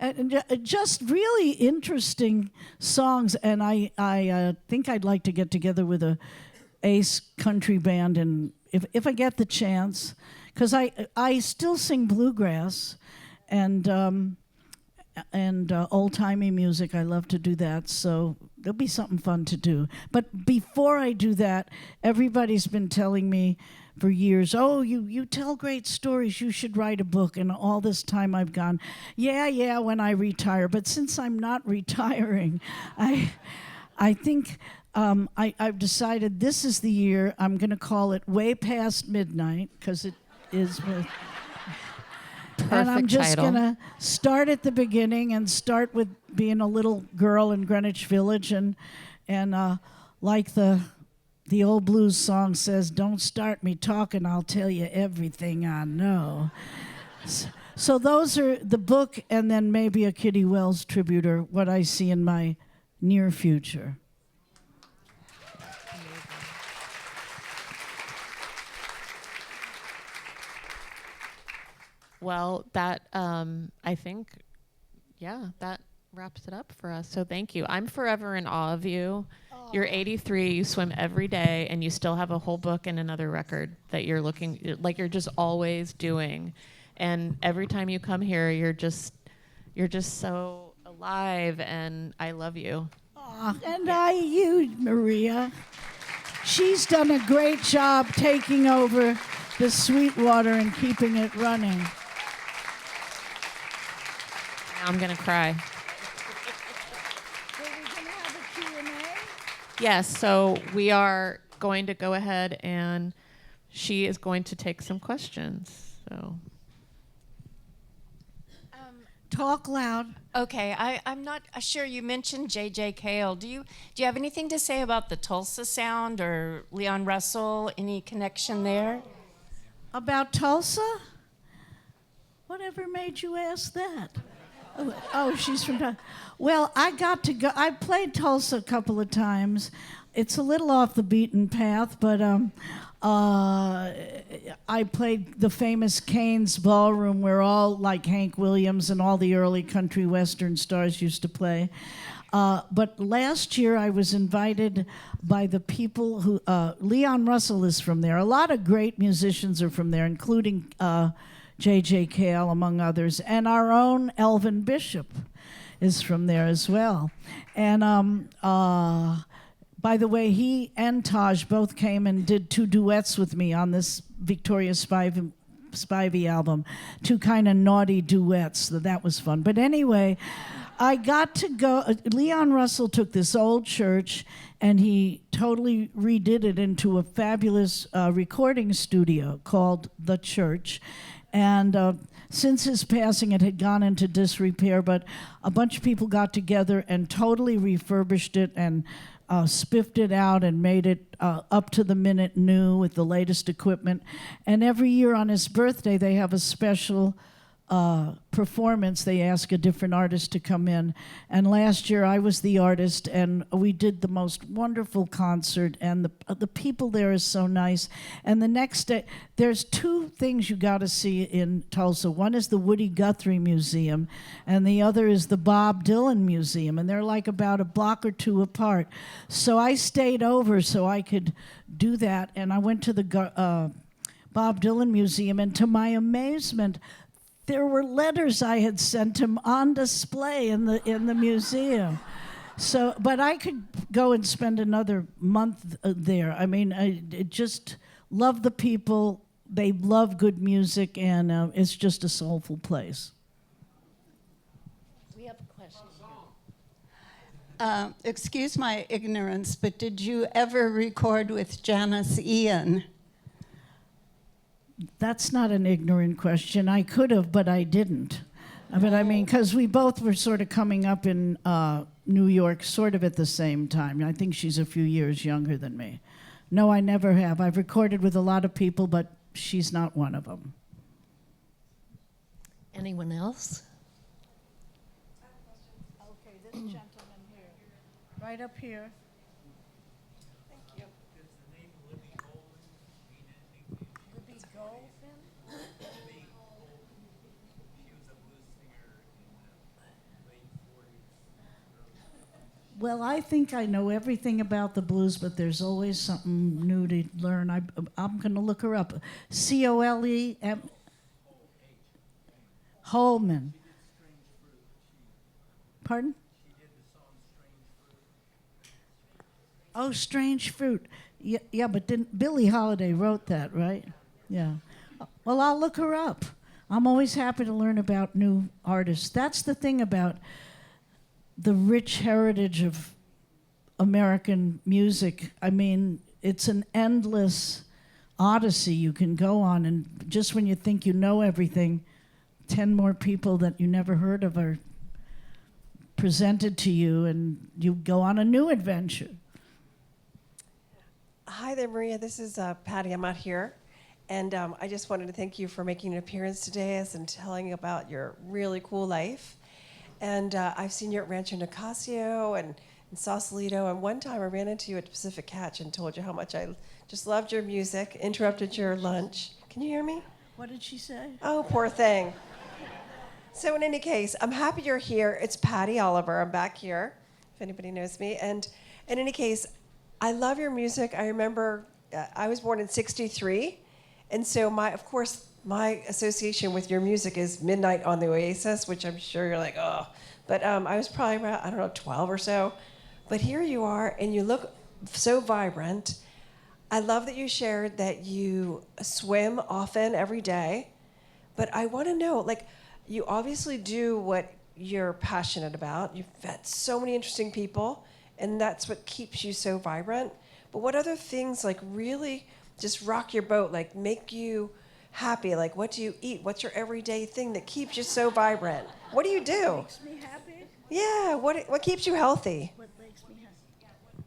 And just really interesting songs. And I think I'd like to get together with a ace country band, and if I get the chance, because I still sing bluegrass and old-timey music. I love to do that, so there'll be something fun to do. But before I do that, everybody's been telling me for years, oh, you tell great stories, you should write a book. And all this time I've gone, yeah, when I retire. But since I'm not retiring, I think I've decided this is the year I'm going to call it Way Past Midnight, because it is... And I'm just going to start at the beginning and start with being a little girl in Greenwich Village. And like the old blues song says, don't start me talking, I'll tell you everything I know. So those are the book, and then maybe a Kitty Wells tribute, or what I see in my near future. Well, that I think, that wraps it up for us. So thank you. I'm forever in awe of you. You're 83, you swim every day, and you still have a whole book and another record that you're you're just always doing. And every time you come here, you're just so alive, and I love you. And you, Maria. She's done a great job taking over the Sweetwater and keeping it running. Now I'm going to cry. So we're going to have a Q&A? Yes, so we are going to go ahead, and she is going to take some questions. So talk loud. Okay, I'm not sure. You mentioned J.J. Cale. Do you have anything to say about the Tulsa sound or Leon Russell? Any connection there? About Tulsa? Whatever made you ask that? Oh, she's from Tulsa. Well, I got to go. I played Tulsa a couple of times. It's a little off the beaten path, but I played the famous Cain's Ballroom, where all, like Hank Williams and all the early country western stars used to play. But last year I was invited by the people who, Leon Russell is from there. A lot of great musicians are from there, including J.J. Cale, among others. And our own Elvin Bishop is from there as well. And by the way, he and Taj both came and did 2 duets with me on this Victoria Spivey album, 2 kind of naughty duets, so that was fun. But anyway, I got to go. Leon Russell took this old church and he totally redid it into a fabulous recording studio called The Church. And since his passing, it had gone into disrepair, but a bunch of people got together and totally refurbished it and spiffed it out and made it up to the minute new with the latest equipment. And every year on his birthday, they have a special performance. They ask a different artist to come in. And last year I was the artist, and we did the most wonderful concert, and the people there is so nice. And the next day, there's two things you got to see in Tulsa. One is the Woody Guthrie Museum, and the other is the Bob Dylan Museum, and they're like about a block or two apart. So I stayed over so I could do that, and I went to the Bob Dylan Museum, and to my amazement, there were letters I had sent him on display in the museum. So, but I could go and spend another month there. I mean, I just love the people. They love good music, and it's just a soulful place. We have a question here. Excuse my ignorance, but did you ever record with Janice Ian? That's not an ignorant question. I could have, but I didn't. But I mean, because we both were sort of coming up in New York sort of at the same time. I think she's a few years younger than me. No, I never have. I've recorded with a lot of people, but she's not one of them. Anyone else? Okay, this gentleman here. Right up here. Well, I think I know everything about the blues, but there's always something new to learn. I'm going to look her up. Colem. Holman. Pardon? Oh, Strange Fruit. Yeah, but didn't Billie Holiday wrote that, right? Yeah. Well, I'll look her up. I'm always happy to learn about new artists. That's the thing about the rich heritage of American music. I mean, it's an endless odyssey you can go on, and just when you think you know everything, 10 more people that you never heard of are presented to you, and you go on a new adventure. Hi there, Maria. This is Patty. I'm out here. And I just wanted to thank you for making an appearance today and telling about your really cool life. And I've seen you at Rancho Nicasio and in Sausalito. And one time I ran into you at Pacific Catch and told you how much I just loved your music, interrupted your lunch. Can you hear me? What did she say? Oh, poor thing. So in any case, I'm happy you're here. It's Patty Oliver. I'm back here, if anybody knows me. And in any case, I love your music. I remember I was born in '63. And so my association with your music is Midnight on the Oasis, which I'm sure you're like, oh. But I was probably around, 12 or so. But here you are, and you look so vibrant. I love that you shared that you swim often every day. But I want to know, you obviously do what you're passionate about. You've met so many interesting people, and that's what keeps you so vibrant. But what other things, really just rock your boat, make you happy? What do you eat? What's your everyday thing that keeps you so vibrant? What do you do? Makes me happy. Yeah, what keeps you healthy? What makes me happy?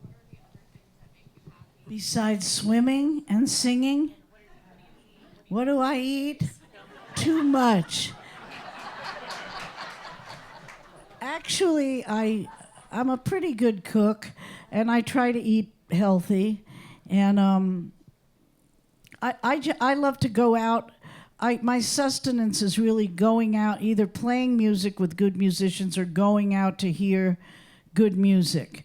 Besides swimming and singing, what do I eat? Too much. Actually, I'm a pretty good cook, and I try to eat healthy, and I love to go out. My sustenance is really going out, either playing music with good musicians or going out to hear good music.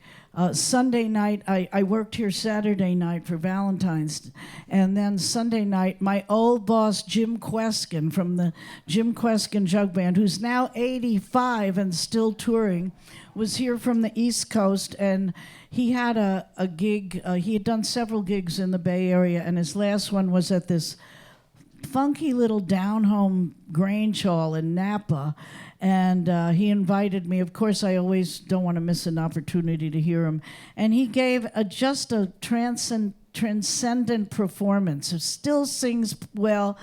Sunday night, I worked here Saturday night for Valentine's, and then Sunday night, my old boss, Jim Queskin, from the Jim Queskin Jug Band, who's now 85 and still touring, was here from the East Coast, and he had a gig. He had done several gigs in the Bay Area, and his last one was at this funky little down-home Grange Hall in Napa, and he invited me. Of course, I always don't want to miss an opportunity to hear him. And he gave just a transcendent performance. He still sings well,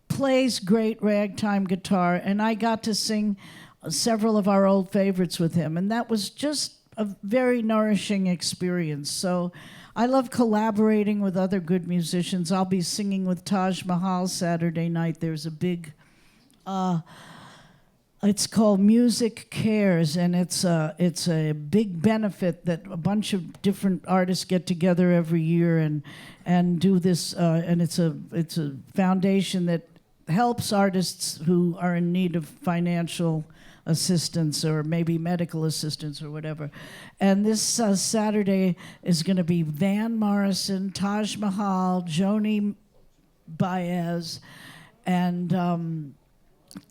plays great ragtime guitar, and I got to sing several of our old favorites with him. And that was just a very nourishing experience. So I love collaborating with other good musicians. I'll be singing with Taj Mahal Saturday night. There's a big, it's called Music Cares, and it's a big benefit that a bunch of different artists get together every year and do this. And it's a foundation that helps artists who are in need of financial assistance or maybe medical assistance or whatever. And this Saturday is going to be Van Morrison, Taj Mahal, Joni Baez, and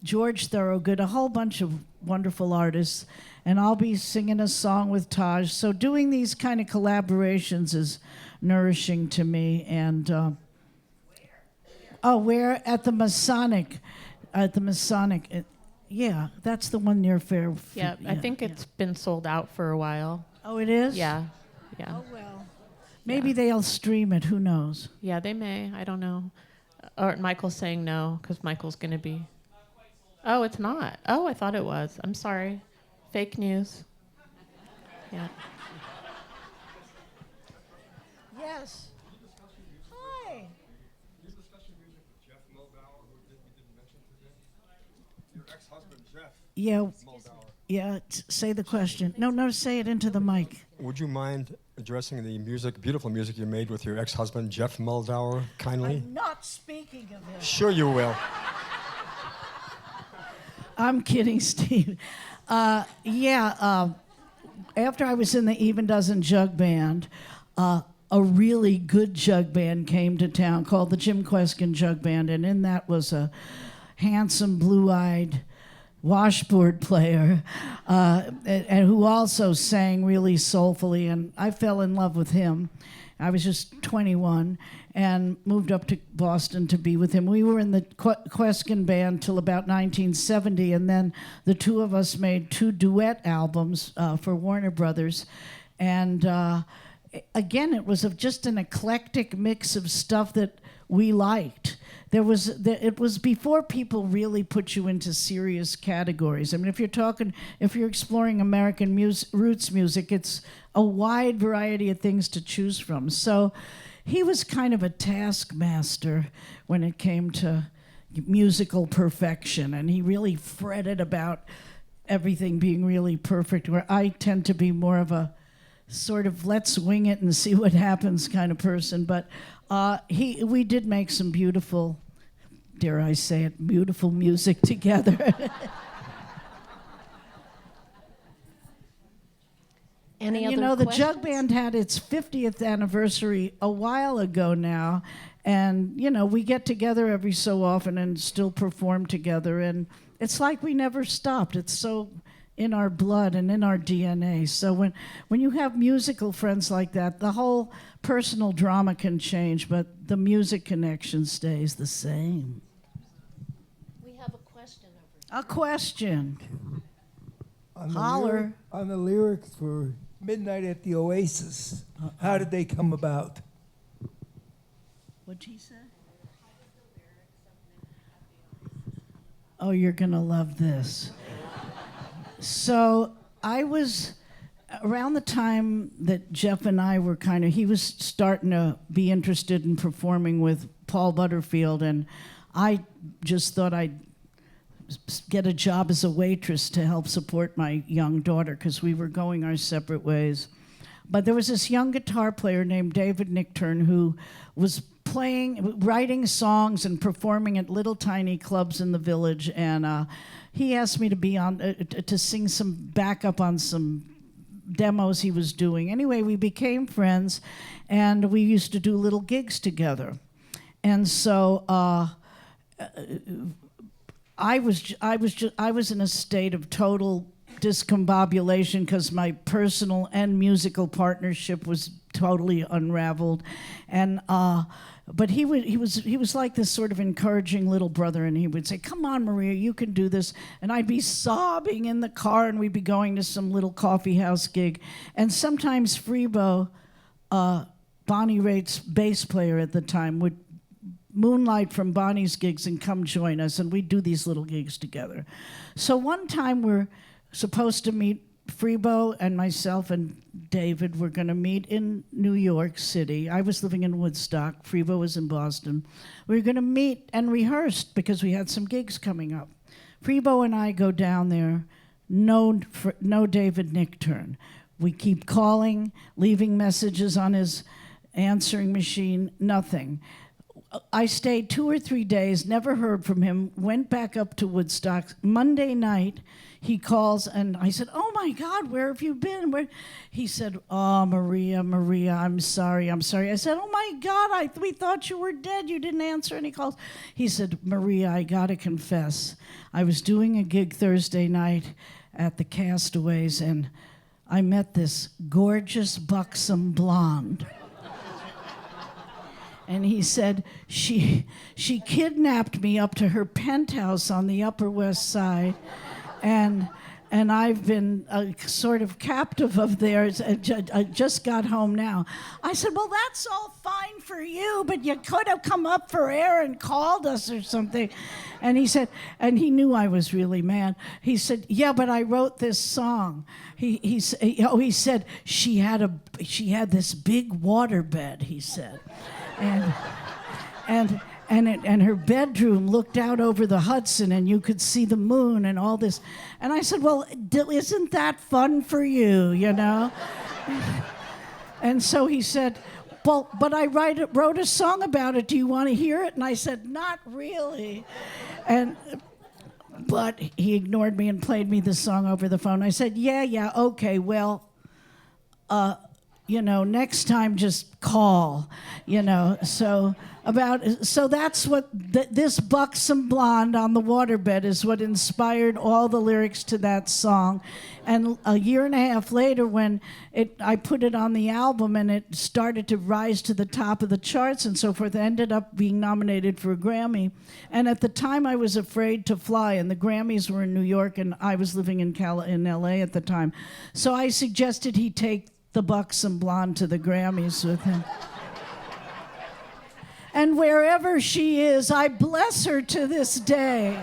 George Thorogood, a whole bunch of wonderful artists. And I'll be singing a song with Taj. So doing these kind of collaborations is nourishing to me. And where? At the Masonic. Yeah, that's the one near Fairfield. Yeah, I think it's been sold out for a while. Oh, it is? Yeah. Oh, well. Maybe they'll stream it. Who knows? Yeah, they may. I don't know. Or Michael's saying no because Michael's going to be. Oh, it's not. Oh, I thought it was. I'm sorry. Fake news. Yeah. Yes. Hi. You discussing music with Jeff Muldaur, who we didn't mention today? Your ex-husband, Jeff Yeah. Muldaur. Yeah. Say the question. No. Say it into the mic. Would you mind addressing the beautiful music you made with your ex-husband, Jeff Muldaur, kindly? I'm not speaking of him. Sure you will. I'm kidding, Steve. After I was in the Even Dozen Jug Band, a really good jug band came to town called the Jim Kweskin Jug Band, and in that was a handsome, blue-eyed washboard player and who also sang really soulfully, and I fell in love with him. I was just 21 and moved up to Boston to be with him. We were in the Kweskin band till about 1970, and then the two of us made 2 duet albums for Warner Brothers. And again, it was just an eclectic mix of stuff that we liked. It was before people really put you into serious categories. I mean, if you're exploring American roots music, it's a wide variety of things to choose from. So he was kind of a taskmaster when it came to musical perfection, and he really fretted about everything being really perfect, where I tend to be more of a sort of let's wing it and see what happens kind of person. But we did make some beautiful, dare I say it, beautiful music together. Any And, other the Jug questions? Band had its 50th anniversary a while ago now, and we get together every so often and still perform together, and it's like we never stopped. It's so in our blood and in our DNA. So when you have musical friends like that, the whole personal drama can change, but the music connection stays the same. We have a question over A question. On Holler. On the lyrics for Midnight at the Oasis, how did they come about? What'd he say? Oh, you're going to love this. So I was, around the time that Jeff and I were he was starting to be interested in performing with Paul Butterfield, and I just thought I'd get a job as a waitress to help support my young daughter because we were going our separate ways. But there was this young guitar player named David Nickturn who was writing songs and performing at little tiny clubs in the village, and he asked me to be on to sing some backup on some demos he was doing. Anyway, we became friends, and we used to do little gigs together. And so I was in a state of total discombobulation because my personal and musical partnership was totally unraveled, and but he was like this sort of encouraging little brother, and he would say, "Come on, Maria, you can do this," and I'd be sobbing in the car, and we'd be going to some little coffee house gig, and sometimes Freebo, Bonnie Raitt's bass player at the time, would moonlight from Bonnie's gigs and come join us, and we'd do these little gigs together. So one time we're supposed to meet Freebo and myself and David were going to meet in New York City. I was living in Woodstock. Freebo was in Boston. We were going to meet and rehearse because we had some gigs coming up. Freebo and I go down there. No David Nickturn. We keep calling, leaving messages on his answering machine, nothing. I stayed 2 or 3 days, never heard from him, went back up to Woodstock. Monday night, he calls, and I said, "Oh, my God, where have you been?" He said, "Oh, Maria, I'm sorry. I said, "Oh, my God, we thought you were dead. You didn't answer any calls." He said, "Maria, I got to confess. I was doing a gig Thursday night at the Castaways, and I met this gorgeous, buxom blonde." And he said, she kidnapped me up to her penthouse on the Upper West Side, and I've been sort of captive of theirs. I just got home now. I said, "Well, that's all fine for you, but you could have come up for air and called us or something." And he said, and he knew I was really mad. He said, "Yeah, but I wrote this song." He said she had this big waterbed. He said. And her bedroom looked out over the Hudson, and you could see the moon and all this. And I said, "Well, isn't that fun for you, you know?" And so he said, "Well, but I wrote a song about it. Do you want to hear it?" And I said, "Not really." But he ignored me and played me the song over the phone. I said, yeah, okay, well, next time just call, So that's what this buxom blonde on the waterbed is what inspired all the lyrics to that song. And a year and a half later, when I put it on the album and it started to rise to the top of the charts and so forth, it ended up being nominated for a Grammy. And at the time, I was afraid to fly, and the Grammys were in New York, and I was living in LA at the time. So I suggested he take the buxom blonde to the Grammys with him. And wherever she is, I bless her to this day.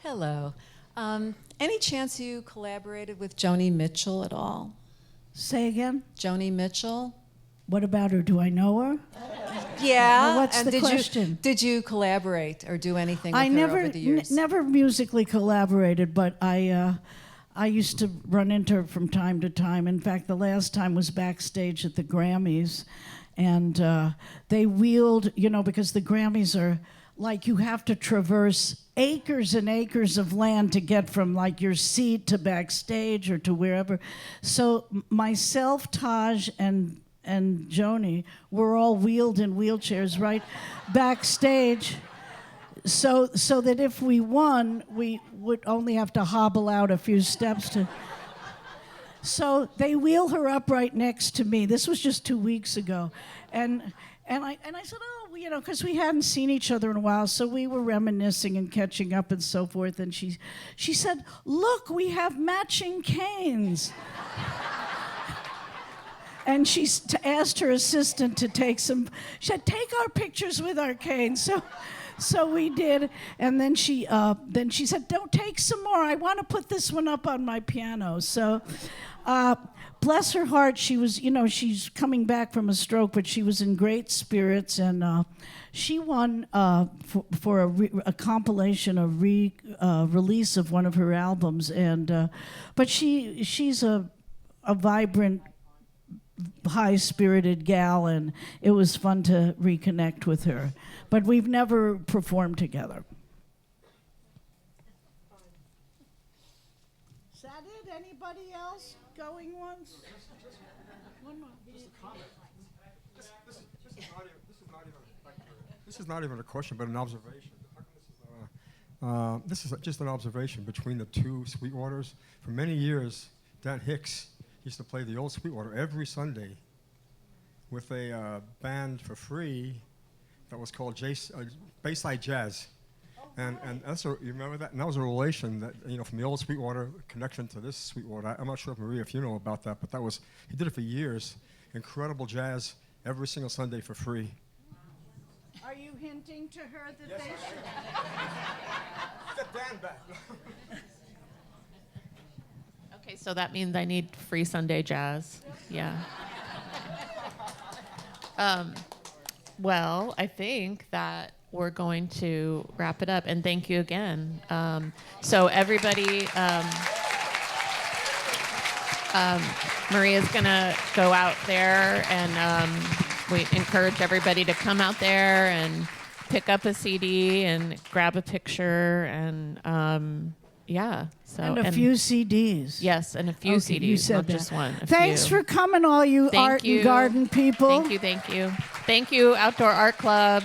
Hello. Any chance you collaborated with Joni Mitchell at all? Say again? Joni Mitchell? What about her? Do I know her? Yeah. Well, what's the question? Did you collaborate or do anything with her over the years? Never musically collaborated, but I used to run into her from time to time. In fact, the last time was backstage at the Grammys, and they wheeled, because the Grammys are like you have to traverse acres and acres of land to get from like your seat to backstage or to wherever. So myself, Taj, and Joni were all wheeled in wheelchairs right backstage, so that if we won, we would only have to hobble out a few steps to. So they wheel her up right next to me. This was just 2 weeks ago, and I said, "Oh, because we hadn't seen each other in a while, so we were reminiscing and catching up and so forth." And she said, "Look, we have matching canes." And she asked her assistant to take some. She said, "Take our pictures with our canes." So we did, and then she said, "Don't take some more. I want to put this one up on my piano." So, bless her heart, she was, she's coming back from a stroke, but she was in great spirits, and she won for a compilation, a release of one of her albums, and but she's a vibrant, high-spirited gal, and it was fun to reconnect with her. But we've never performed together. Is that it? Anybody else going once? One more. Just a comment. This is not even a question, but an observation. This is just an observation between the two Sweetwaters. For many years, Dan Hicks used to play the old Sweetwater every Sunday with a band for free that was called Bayside Jazz. And that's you remember that? And that was a relation that, from the old Sweetwater connection to this Sweetwater. I'm not sure if Maria, if you know about that, but he did it for years. Incredible jazz every single Sunday for free. Are you hinting to her that Yes, they should? Get Dan back. Okay, so that means I need free Sunday jazz. Yeah. Well, I think that we're going to wrap it up, and thank you again. So everybody, Maria's gonna go out there, and we encourage everybody to come out there and pick up a CD and grab a picture, and yeah. So And a few CDs. Yes, and a few Okay, CDs, you said not that. just one. Thanks for coming, all you Thank art you. and garden people. Thank you, thank you. Thank you, Outdoor Art Club.